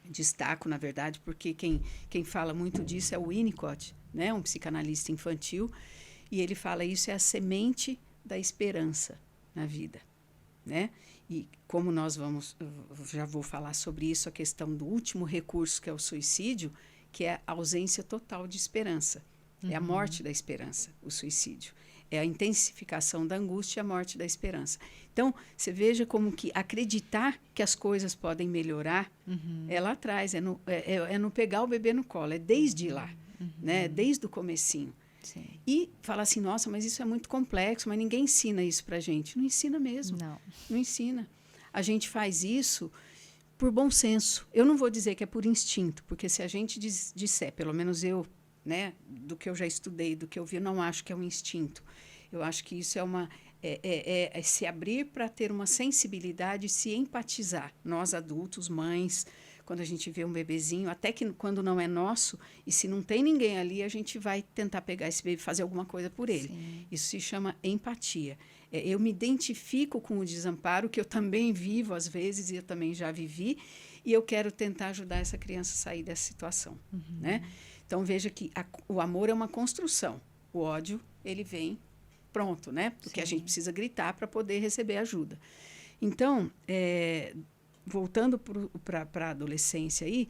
destaco, na verdade, porque quem fala muito disso é o Winnicott, né, um psicanalista infantil, e ele fala isso é a semente da esperança na vida, né? E como já vou falar sobre isso, a questão do último recurso, que é o suicídio, que é a ausência total de esperança. É a morte da esperança, o suicídio. É a intensificação da angústia e a morte da esperança. Então, você veja como que acreditar que as coisas podem melhorar é lá atrás, é no pegar o bebê no colo, é desde lá, né? Desde o comecinho. Sim. E falar assim, nossa, mas isso é muito complexo, mas ninguém ensina isso pra gente. Não ensina mesmo. Não ensina. A gente faz isso por bom senso. Eu não vou dizer que é por instinto, porque se a gente disser, pelo menos eu, né, do que eu já estudei, do que eu vi, eu não acho que é um instinto. Eu acho que isso é se abrir para ter uma sensibilidade, se empatizar. Nós adultos, mães, quando a gente vê um bebezinho, até que quando não é nosso, e se não tem ninguém ali, a gente vai tentar pegar esse bebê e fazer alguma coisa por ele. Sim. Isso se chama empatia. Eu me identifico com o desamparo, que eu também vivo às vezes, e eu também já vivi, e eu quero tentar ajudar essa criança a sair dessa situação. Né? Então, veja que o amor é uma construção. O ódio, ele vem pronto, né? Porque a gente precisa gritar para poder receber ajuda. Então, voltando para a adolescência aí,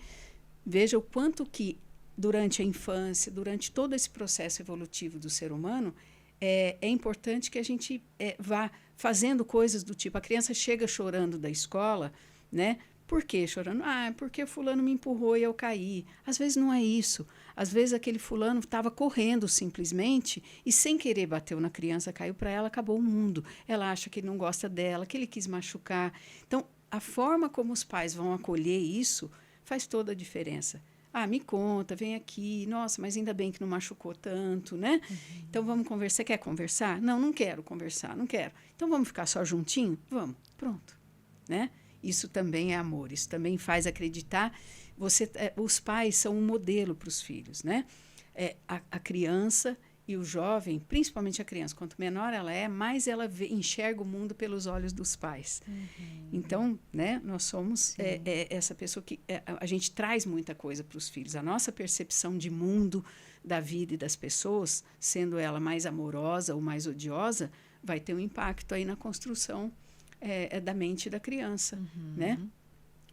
veja o quanto que durante a infância, durante todo esse processo evolutivo do ser humano, é importante que a gente vá fazendo coisas do tipo, a criança chega chorando da escola, né? Por que chorando? Ah, porque fulano me empurrou e eu caí. Às vezes não é isso. Às vezes aquele fulano estava correndo simplesmente e sem querer bateu na criança, caiu para ela, acabou o mundo. Ela acha que ele não gosta dela, que ele quis machucar. Então, a forma como os pais vão acolher isso faz toda a diferença. Ah, me conta, vem aqui. Nossa, mas ainda bem que não machucou tanto, né? Então, vamos conversar. Você quer conversar? Não, não quero conversar, não quero. Então, vamos ficar só juntinho? Vamos, pronto, né? Isso também é amor, isso também faz acreditar. Os pais são um modelo para os filhos, né? A criança e o jovem, principalmente a criança, quanto menor ela é, mais ela enxerga o mundo pelos olhos dos pais. Então, né, nós somos essa pessoa que a gente traz muita coisa para os filhos. A nossa percepção de mundo, da vida e das pessoas, sendo ela mais amorosa ou mais odiosa, vai ter um impacto aí na construção da mente da criança, né?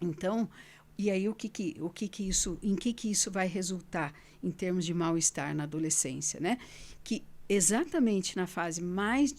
Então, e aí em que isso vai resultar em termos de mal-estar na adolescência, né? Que exatamente na fase mais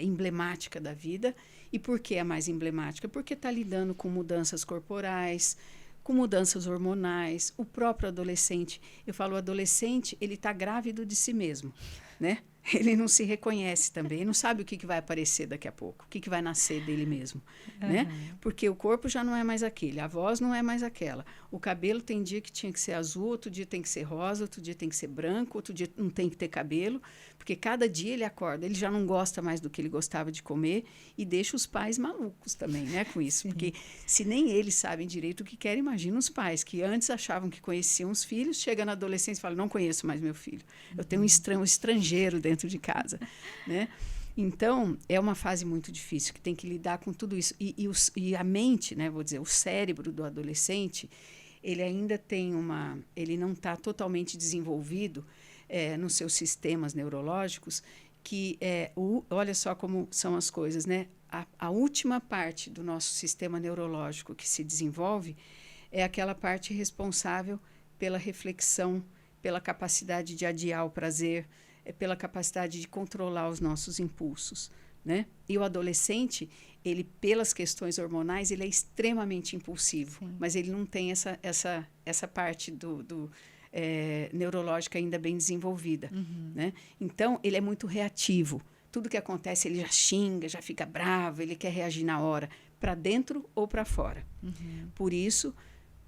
emblemática da vida. E por que é mais emblemática? Porque está lidando com mudanças corporais, com mudanças hormonais. O próprio adolescente, eu falo, o adolescente, ele está grávido de si mesmo, né? Ele não se reconhece também, não sabe o que vai aparecer daqui a pouco, o que vai nascer dele mesmo, né? Porque o corpo já não é mais aquele, a voz não é mais aquela. O cabelo tem dia que tinha que ser azul, outro dia tem que ser rosa, outro dia tem que ser branco, outro dia não tem que ter cabelo, porque cada dia ele acorda, ele já não gosta mais do que ele gostava de comer e deixa os pais malucos também, né, com isso. Porque se nem eles sabem direito o que querem, imagina os pais, que antes achavam que conheciam os filhos, chega na adolescência e fala, não conheço mais meu filho, eu tenho um estrangeiro dentro de casa, né? Então, é uma fase muito difícil, que tem que lidar com tudo isso. E a mente, né, vou dizer, o cérebro do adolescente, ele ainda tem ele não está totalmente desenvolvido nos seus sistemas neurológicos, que olha só como são as coisas, né? A última parte do nosso sistema neurológico que se desenvolve é aquela parte responsável pela reflexão, pela capacidade de adiar o prazer, pela capacidade de controlar os nossos impulsos, né? E o adolescente, ele, pelas questões hormonais, ele é extremamente impulsivo, mas ele não tem essa parte neurológica ainda bem desenvolvida, né? Então, ele é muito reativo. Tudo que acontece, ele já xinga, já fica bravo, ele quer reagir na hora, para dentro ou para fora. Por isso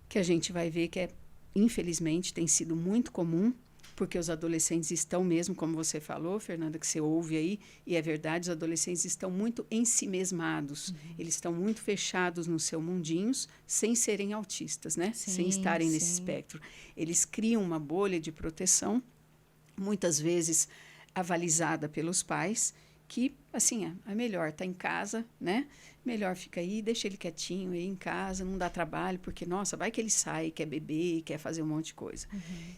que a gente vai ver que, infelizmente, tem sido muito comum, porque os adolescentes estão mesmo, como você falou, Fernanda, que você ouve aí, e é verdade, os adolescentes estão muito ensimesmados, eles estão muito fechados nos seus mundinhos, sem serem autistas, né? Sem estarem nesse espectro. Eles criam uma bolha de proteção, muitas vezes avalizada pelos pais, que, assim, é melhor estar em casa, né? Melhor fica aí, deixa ele quietinho aí em casa, não dá trabalho, porque, nossa, vai que ele sai, quer beber, quer fazer um monte de coisa.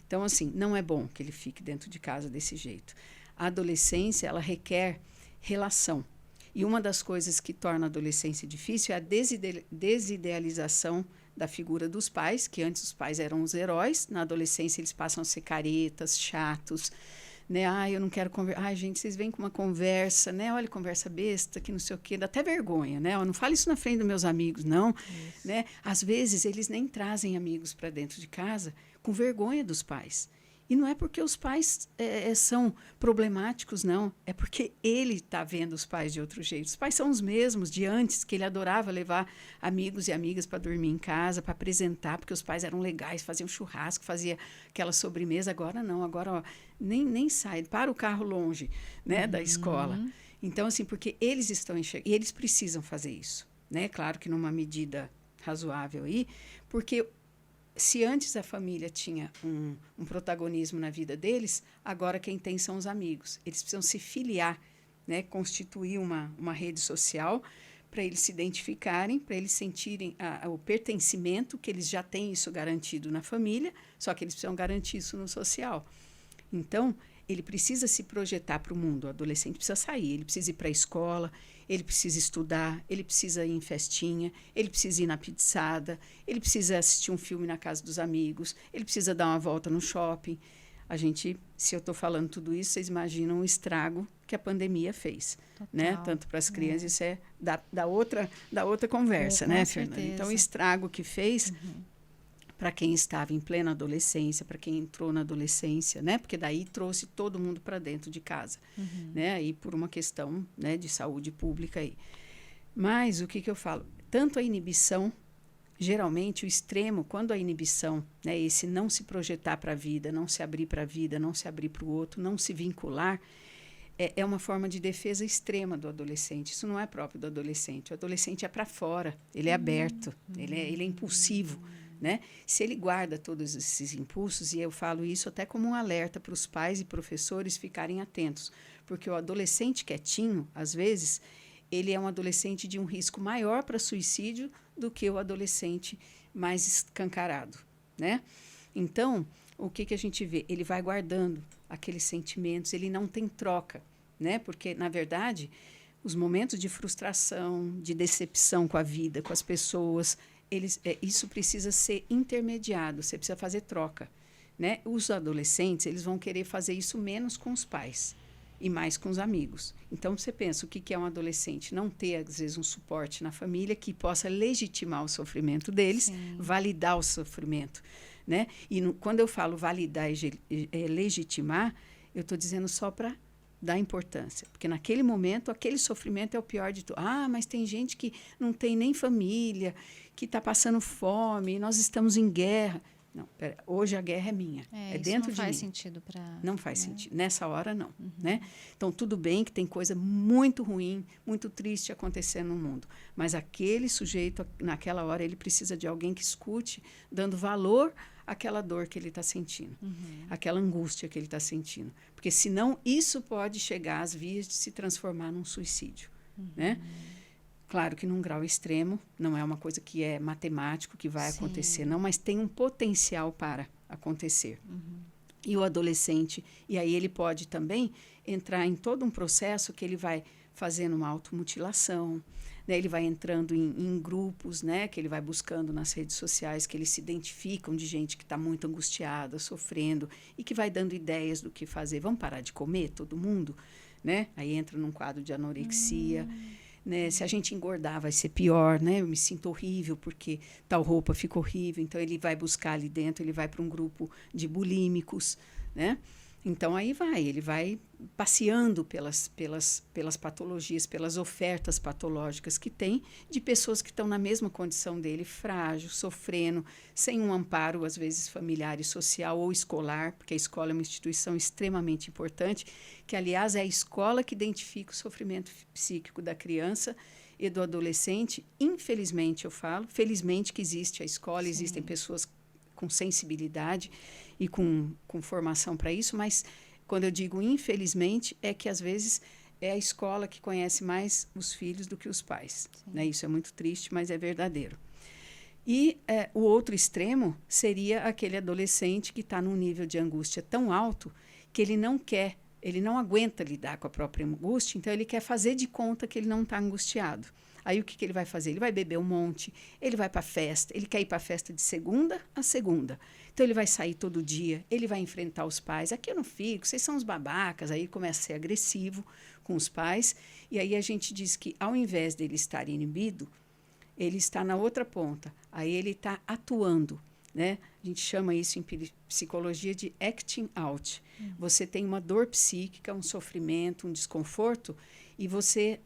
Então, assim, não é bom que ele fique dentro de casa desse jeito. A adolescência, ela requer relação. E uma das coisas que torna a adolescência difícil é a desidealização da figura dos pais, que antes os pais eram os heróis, na adolescência eles passam a ser caretas, chatos, né? Eu não quero conversar. Gente, vocês vêm com uma conversa, né? Olha, conversa besta, que não sei o quê, dá até vergonha, né? Não fale isso na frente dos meus amigos, não. Né? Às vezes, eles nem trazem amigos para dentro de casa com vergonha dos pais. E não é porque os pais são problemáticos, não. É porque ele está vendo os pais de outro jeito. Os pais são os mesmos de antes, que ele adorava levar amigos e amigas para dormir em casa, para apresentar, porque os pais eram legais, faziam churrasco, fazia aquela sobremesa. Agora não, agora ó, nem sai, para o carro longe, né, da escola. Então, assim, porque eles estão enxergando, e eles precisam fazer isso, né? Claro que numa medida razoável aí, porque se antes a família tinha um protagonismo na vida deles, agora quem tem são os amigos. Eles precisam se filiar, né? Constituir uma rede social para eles se identificarem, para eles sentirem o pertencimento, que eles já têm isso garantido na família, só que eles precisam garantir isso no social. Então, ele precisa se projetar para o mundo. O adolescente precisa sair, ele precisa ir para a escola, ele precisa estudar, ele precisa ir em festinha, ele precisa ir na pizzada, ele precisa assistir um filme na casa dos amigos, ele precisa dar uma volta no shopping. Se eu estou falando tudo isso, vocês imaginam o estrago que a pandemia fez, né? Tanto para as crianças, isso é da outra conversa, né, Fernanda? Então, o estrago que fez para quem estava em plena adolescência, para quem entrou na adolescência, né? Porque daí trouxe todo mundo para dentro de casa, né? Aí por uma questão, né, de saúde pública aí. Mas o que eu falo? Tanto a inibição, geralmente o extremo, quando a inibição, né, esse não se projetar para a vida, não se abrir para a vida, não se abrir para o outro, não se vincular, é uma forma de defesa extrema do adolescente. Isso não é próprio do adolescente. O adolescente é para fora, ele é aberto, ele é impulsivo. Né? Se ele guarda todos esses impulsos, e eu falo isso até como um alerta para os pais e professores ficarem atentos, porque o adolescente quietinho, às vezes, ele é um adolescente de um risco maior para suicídio do que o adolescente mais escancarado, né? Então, o que a gente vê? Ele vai guardando aqueles sentimentos, ele não tem troca, né? Porque, na verdade, os momentos de frustração, de decepção com a vida, com as pessoas, isso precisa ser intermediado, você precisa fazer troca, né? Os adolescentes, eles vão querer fazer isso menos com os pais e mais com os amigos. Então, você pensa, o que é um adolescente? Não ter, às vezes, um suporte na família que possa legitimar o sofrimento deles, validar o sofrimento, né? E quando eu falo validar e legitimar, eu estou dizendo só para dar importância, porque naquele momento, aquele sofrimento é o pior de tudo. Ah, mas tem gente que não tem nem família, que está passando fome, nós estamos em guerra. Não, pera, hoje a guerra é minha, é dentro de mim. Não faz sentido para... Não faz sentido, nessa hora não, né? Então, tudo bem que tem coisa muito ruim, muito triste acontecendo no mundo, mas aquele sujeito, naquela hora, ele precisa de alguém que escute, dando valor àquela dor que ele está sentindo, aquela angústia que ele está sentindo. Porque, senão, isso pode chegar às vias de se transformar num suicídio, né? Claro que num grau extremo, não é uma coisa que é matemático, que vai acontecer, não, mas tem um potencial para acontecer. E o adolescente, e aí ele pode também entrar em todo um processo que ele vai fazendo uma automutilação, né? Ele vai entrando em grupos, né? Que ele vai buscando nas redes sociais, que eles se identificam de gente que está muito angustiada, sofrendo, e que vai dando ideias do que fazer. Vamos parar de comer, todo mundo? Né? Aí entra num quadro de anorexia. Né? Se a gente engordar, vai ser pior, né? Eu me sinto horrível porque tal roupa fica horrível. Então, ele vai buscar ali dentro, ele vai para um grupo de bulímicos, né? Então, ele vai passeando pelas patologias, pelas ofertas patológicas que tem de pessoas que estão na mesma condição dele, frágil, sofrendo, sem um amparo, às vezes, familiar e social ou escolar, porque a escola é uma instituição extremamente importante, que, aliás, é a escola que identifica o sofrimento psíquico da criança e do adolescente. Infelizmente, eu falo, felizmente que existe a escola, existem pessoas com sensibilidade e com formação para isso, mas quando eu digo infelizmente, é que às vezes é a escola que conhece mais os filhos do que os pais. Né? Isso é muito triste, mas é verdadeiro. E o outro extremo seria aquele adolescente que está num nível de angústia tão alto que ele não aguenta lidar com a própria angústia, então ele quer fazer de conta que ele não está angustiado. Aí o que ele vai fazer? Ele vai beber um monte, ele vai para a festa, ele quer ir para a festa de segunda a segunda. Então ele vai sair todo dia, ele vai enfrentar os pais. Aqui eu não fico, vocês são os babacas. Aí começa a ser agressivo com os pais. E aí a gente diz que ao invés dele estar inibido, ele está na outra ponta. Aí ele está atuando. né? A gente chama isso em psicologia de acting out. Você tem uma dor psíquica, um sofrimento, um desconforto, e você,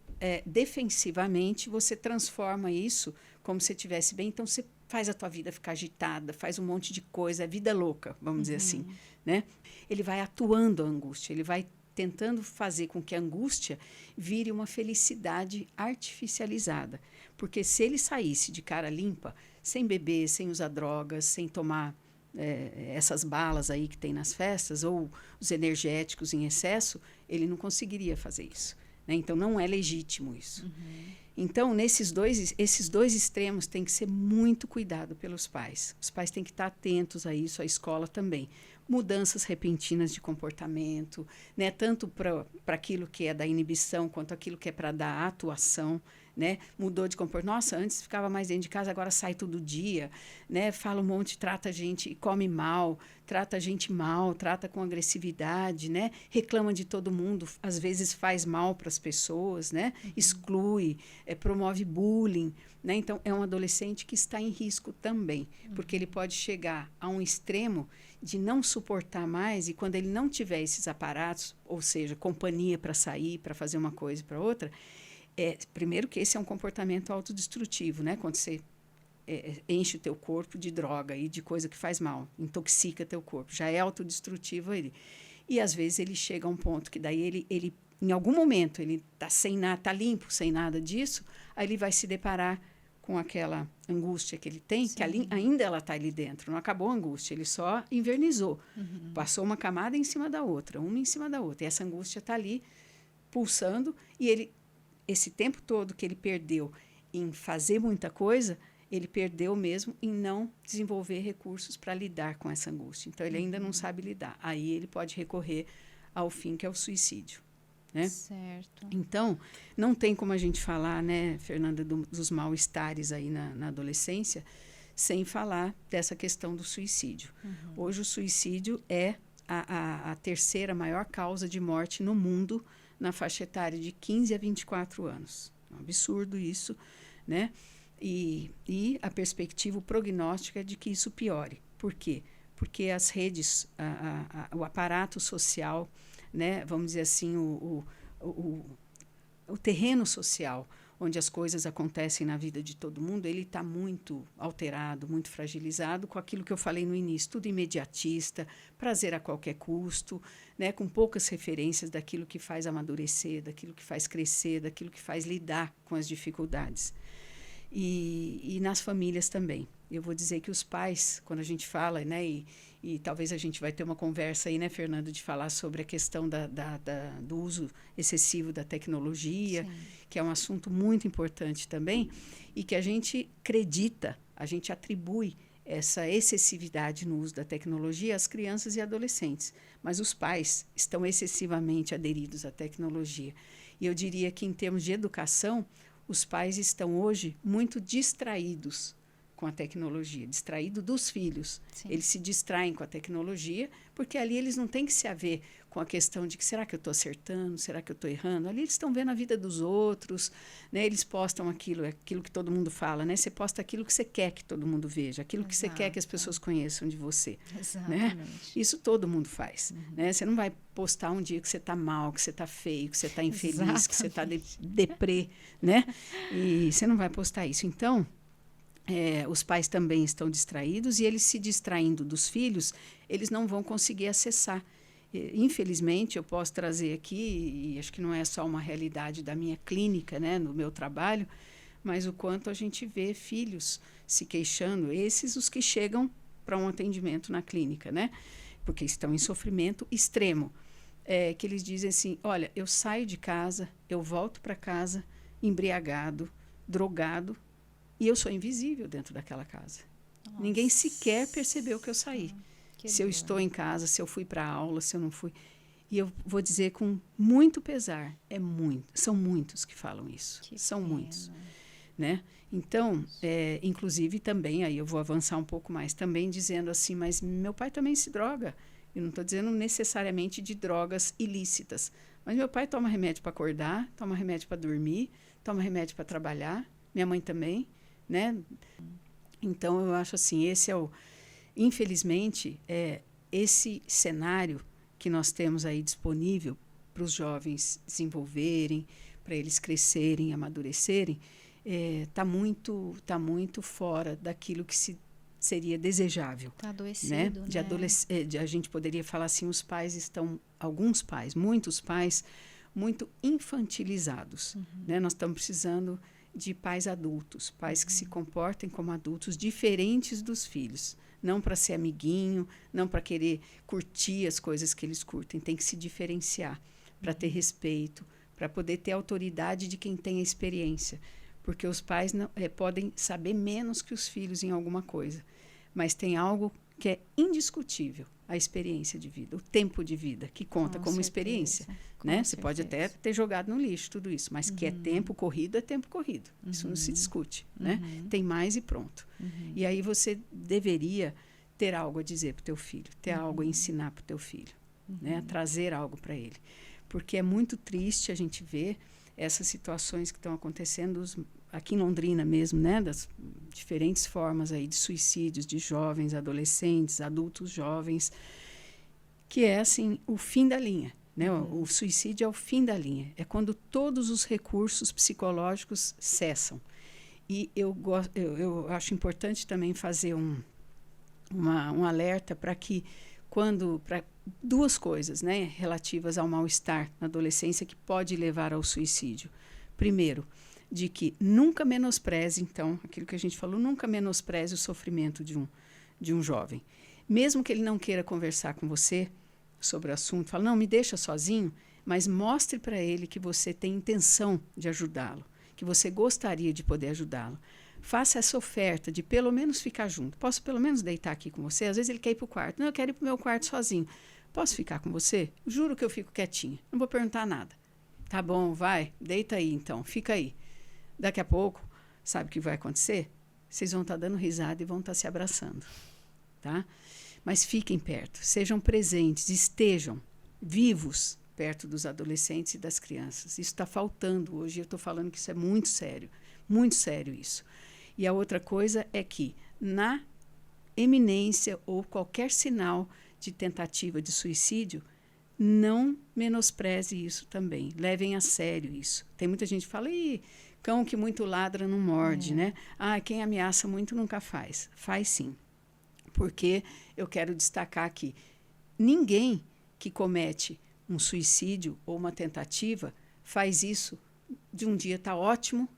defensivamente, você transforma isso como se estivesse bem. Então, você faz a tua vida ficar agitada, faz um monte de coisa, é vida louca, vamos dizer assim, né? Ele vai atuando a angústia, ele vai tentando fazer com que a angústia vire uma felicidade artificializada. Porque se ele saísse de cara limpa, sem beber, sem usar drogas, sem tomar essas balas aí que tem nas festas, ou os energéticos em excesso, ele não conseguiria fazer isso, né? Então, não é legítimo isso. Então, esses dois extremos têm que ser muito cuidado pelos pais. Os pais têm que estar atentos a isso, a escola também. Mudanças repentinas de comportamento, né? Tanto para aquilo que é da inibição, quanto aquilo que é para dar atuação, né? Mudou de comportamento. Nossa, antes ficava mais dentro de casa, agora sai todo dia, né? Fala um monte, trata a gente, come mal, trata a gente mal, trata com agressividade, né? Reclama de todo mundo, às vezes faz mal para as pessoas, né? Exclui, promove bullying, né? Então, é um adolescente que está em risco também, porque ele pode chegar a um extremo de não suportar mais, e quando ele não tiver esses aparatos, ou seja, companhia para sair, para fazer uma coisa e para outra, primeiro que esse é um comportamento autodestrutivo, né? Quando você enche o teu corpo de droga e de coisa que faz mal, intoxica teu corpo, já é autodestrutivo ele. E às vezes ele chega a um ponto que daí ele em algum momento ele tá sem nada, tá limpo, sem nada disso, aí ele vai se deparar com aquela angústia que ele tem, que ainda ela está ali dentro, não acabou a angústia, ele só invernizou, passou uma camada em cima da outra, uma em cima da outra, e essa angústia está ali pulsando, e ele, esse tempo todo que ele perdeu em fazer muita coisa, ele perdeu mesmo em não desenvolver recursos para lidar com essa angústia. Então, ele ainda não sabe lidar. Aí ele pode recorrer ao fim, que é o suicídio, né? Certo. Então, não tem como a gente falar, né, Fernanda, dos mal-estares aí na adolescência, sem falar dessa questão do suicídio. Hoje, o suicídio é a terceira maior causa de morte no mundo, na faixa etária de 15 a 24 anos. É um absurdo isso, né? E a perspectiva, o prognóstico é de que isso piore. Por quê? Porque as redes, o aparato social, né, vamos dizer assim, o terreno social, onde as coisas acontecem na vida de todo mundo, ele está muito alterado, muito fragilizado com aquilo que eu falei no início, tudo imediatista, prazer a qualquer custo, né, com poucas referências daquilo que faz amadurecer, daquilo que faz crescer, daquilo que faz lidar com as dificuldades. E nas famílias também. Eu vou dizer que os pais, quando a gente fala, né, e talvez a gente vai ter uma conversa aí, né, Fernando, de falar sobre a questão do uso excessivo da tecnologia, sim, que é um assunto muito importante também, e que a gente acredita, a gente atribui essa excessividade no uso da tecnologia às crianças e adolescentes. Mas os pais estão excessivamente aderidos à tecnologia. E eu diria que, em termos de educação, os pais estão hoje muito distraídos com a tecnologia, distraídos dos filhos. Sim. Eles se distraem com a tecnologia, porque ali eles não têm que se haver com a questão de que será que eu estou acertando, será que eu estou errando? Ali eles estão vendo a vida dos outros, né? Eles postam aquilo que todo mundo fala, né? Você posta aquilo que você quer que todo mundo veja, aquilo que você quer que as pessoas conheçam de você. Exatamente. Né? Isso todo mundo faz. Né? Você não vai postar um dia que você está mal, que você está feio, que você está infeliz, exatamente, que você está deprê, né? E você não vai postar isso. Então, os pais também estão distraídos, e eles se distraindo dos filhos, eles não vão conseguir acessar. Infelizmente, eu posso trazer aqui, e acho que não é só uma realidade da minha clínica, né, no meu trabalho, mas o quanto a gente vê filhos se queixando, esses os que chegam para um atendimento na clínica, né, porque estão em sofrimento extremo, que eles dizem assim, olha, eu saio de casa, eu volto para casa embriagado, drogado, e eu sou invisível dentro daquela casa. Nossa. Ninguém sequer percebeu que eu saí. Se eu estou em casa, se eu fui para a aula, se eu não fui. E eu vou dizer com muito pesar, são muitos que falam isso. São muitos. Né? Então, inclusive também, aí eu vou avançar um pouco mais, também dizendo assim, mas meu pai também se droga. Eu não estou dizendo necessariamente de drogas ilícitas, mas meu pai toma remédio para acordar, toma remédio para dormir, toma remédio para trabalhar, minha mãe também, né? Então, eu acho assim, esse é Infelizmente, esse cenário que nós temos aí disponível para os jovens desenvolverem, para eles crescerem, amadurecerem, tá muito fora daquilo que seria desejável. Está adoecido, né? A gente poderia falar assim, alguns pais, muitos pais, muito infantilizados. Né? Nós estamos precisando de pais adultos, pais que se comportem como adultos diferentes dos filhos. Não para ser amiguinho, não para querer curtir as coisas que eles curtem. Tem que se diferenciar, para ter respeito, para poder ter autoridade de quem tem a experiência. Porque os pais podem saber menos que os filhos em alguma coisa. Mas tem algo que é indiscutível, a experiência de vida, o tempo de vida, que conta como experiência. Né? Você pode até ter jogado no lixo tudo isso, mas que é tempo corrido, é tempo corrido. Isso não se discute. Né? Tem mais e pronto. E aí você deveria ter algo a dizer para o teu filho, ter algo a ensinar para o teu filho, né? Trazer algo para ele. Porque é muito triste a gente ver essas situações que estão acontecendo aqui em Londrina mesmo, né? Das diferentes formas aí de suicídios de jovens, adolescentes, adultos jovens, que é assim o fim da linha. Né? O suicídio é o fim da linha. É quando todos os recursos psicológicos cessam. E eu acho importante também fazer um alerta para duas coisas, né, relativas ao mal-estar na adolescência que pode levar ao suicídio. Primeiro, de que nunca menospreze, então, aquilo que a gente falou, nunca menospreze o sofrimento de um jovem. Mesmo que ele não queira conversar com você sobre o assunto, fala, não, me deixa sozinho, mas mostre para ele que você tem intenção de ajudá-lo, que você gostaria de poder ajudá-lo. Faça essa oferta de pelo menos ficar junto. Posso pelo menos deitar aqui com você? Às vezes ele quer ir para o quarto. Não, eu quero ir para o meu quarto sozinho. Posso ficar com você? Juro que eu fico quietinha. Não vou perguntar nada. Tá bom, vai. Deita aí, então. Fica aí. Daqui a pouco, sabe o que vai acontecer? Vocês vão estar dando risada e vão estar se abraçando. Tá? Mas fiquem perto. Sejam presentes. Estejam vivos perto dos adolescentes e das crianças. Isso está faltando hoje. Eu estou falando que isso é muito sério. Muito sério isso. E a outra coisa é que, na eminência ou qualquer sinal de tentativa de suicídio, não menospreze isso também. Levem a sério isso. Tem muita gente que fala, cão que muito ladra não morde, né? Quem ameaça muito nunca faz. Faz sim. Porque eu quero destacar aqui, ninguém que comete um suicídio ou uma tentativa faz isso de um dia, tá ótimo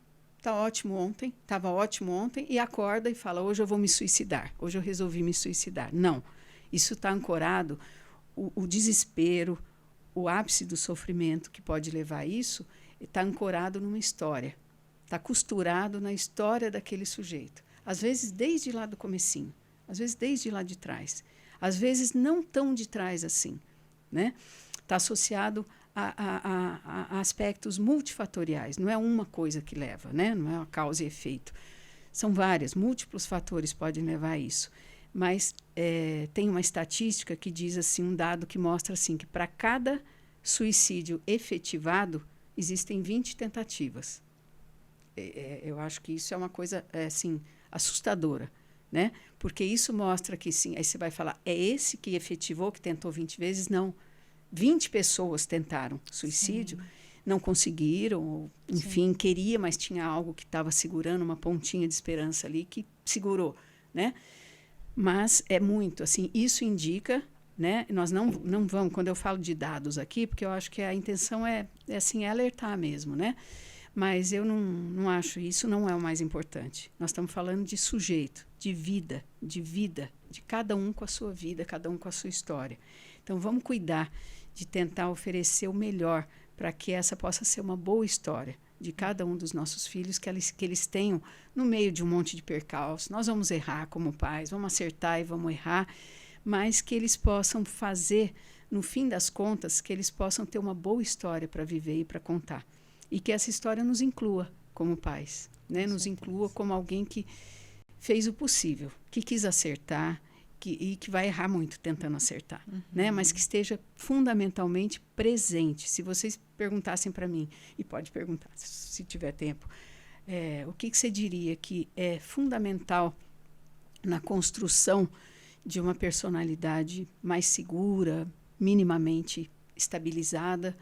ontem, estava ótimo ontem, e acorda e fala, hoje eu vou me suicidar, hoje eu resolvi me suicidar. Não, isso está ancorado, o desespero, o ápice do sofrimento que pode levar a isso, está ancorado numa história, está costurado na história daquele sujeito. Às vezes desde lá do comecinho, às vezes desde lá de trás, às vezes não tão de trás assim, né? Está associado a aspectos multifatoriais. Não é uma coisa que leva, né? Não é uma causa e efeito. São múltiplos fatores podem levar a isso. Mas tem uma estatística que diz assim, um dado que mostra assim, que para cada suicídio efetivado, existem 20 tentativas. Eu acho que isso é uma coisa assim, assustadora. Né? Porque isso mostra que sim, aí você vai falar, é esse que efetivou, que tentou 20 vezes? Não. 20 pessoas tentaram suicídio, não conseguiram, ou, enfim, queria, mas tinha algo que estava segurando, uma pontinha de esperança ali que segurou, né? Mas é muito, assim, isso indica, né? Nós não vamos, quando eu falo de dados aqui, porque eu acho que a intenção é alertar mesmo, né? Mas eu não acho, isso não é o mais importante. Nós estamos falando de sujeito, de vida, de cada um com a sua vida, cada um com a sua história. Então, vamos cuidar de tentar oferecer o melhor para que essa possa ser uma boa história de cada um dos nossos filhos, que eles tenham, no meio de um monte de percalços, nós vamos errar como pais, vamos acertar e vamos errar, mas que eles possam fazer, no fim das contas, que eles possam ter uma boa história para viver e para contar. E que essa história nos inclua como pais, né? Nos inclua como alguém que fez o possível, que quis acertar, e que vai errar muito tentando acertar, né? Mas que esteja fundamentalmente presente. Se vocês perguntassem para mim, e pode perguntar se tiver tempo, o que você diria que é fundamental na construção de uma personalidade mais segura, minimamente estabilizada,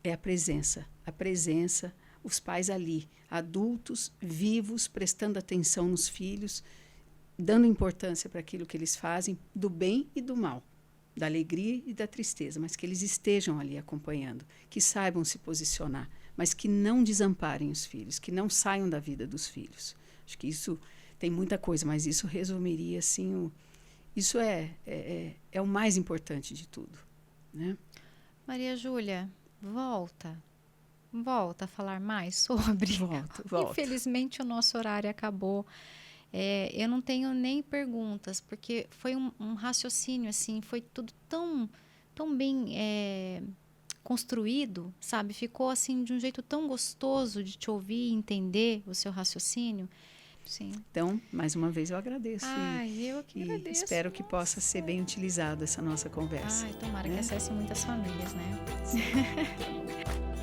é a presença. A presença, os pais ali, adultos, vivos, prestando atenção nos filhos, dando importância para aquilo que eles fazem, do bem e do mal, da alegria e da tristeza, mas que eles estejam ali acompanhando, que saibam se posicionar, mas que não desamparem os filhos, que não saiam da vida dos filhos. Acho que isso tem muita coisa, mas isso resumiria assim, isso é o mais importante de tudo, né? Maria Júlia, volta a falar mais sobre. Volta. Infelizmente o nosso horário acabou. Eu não tenho nem perguntas, porque foi um raciocínio, assim, foi tudo tão bem construído, sabe? Ficou, assim, de um jeito tão gostoso de te ouvir e entender o seu raciocínio. Sim. Então, mais uma vez eu agradeço. Eu que agradeço. E espero que possa ser bem utilizada essa nossa conversa. Tomara que acesse muitas famílias, né?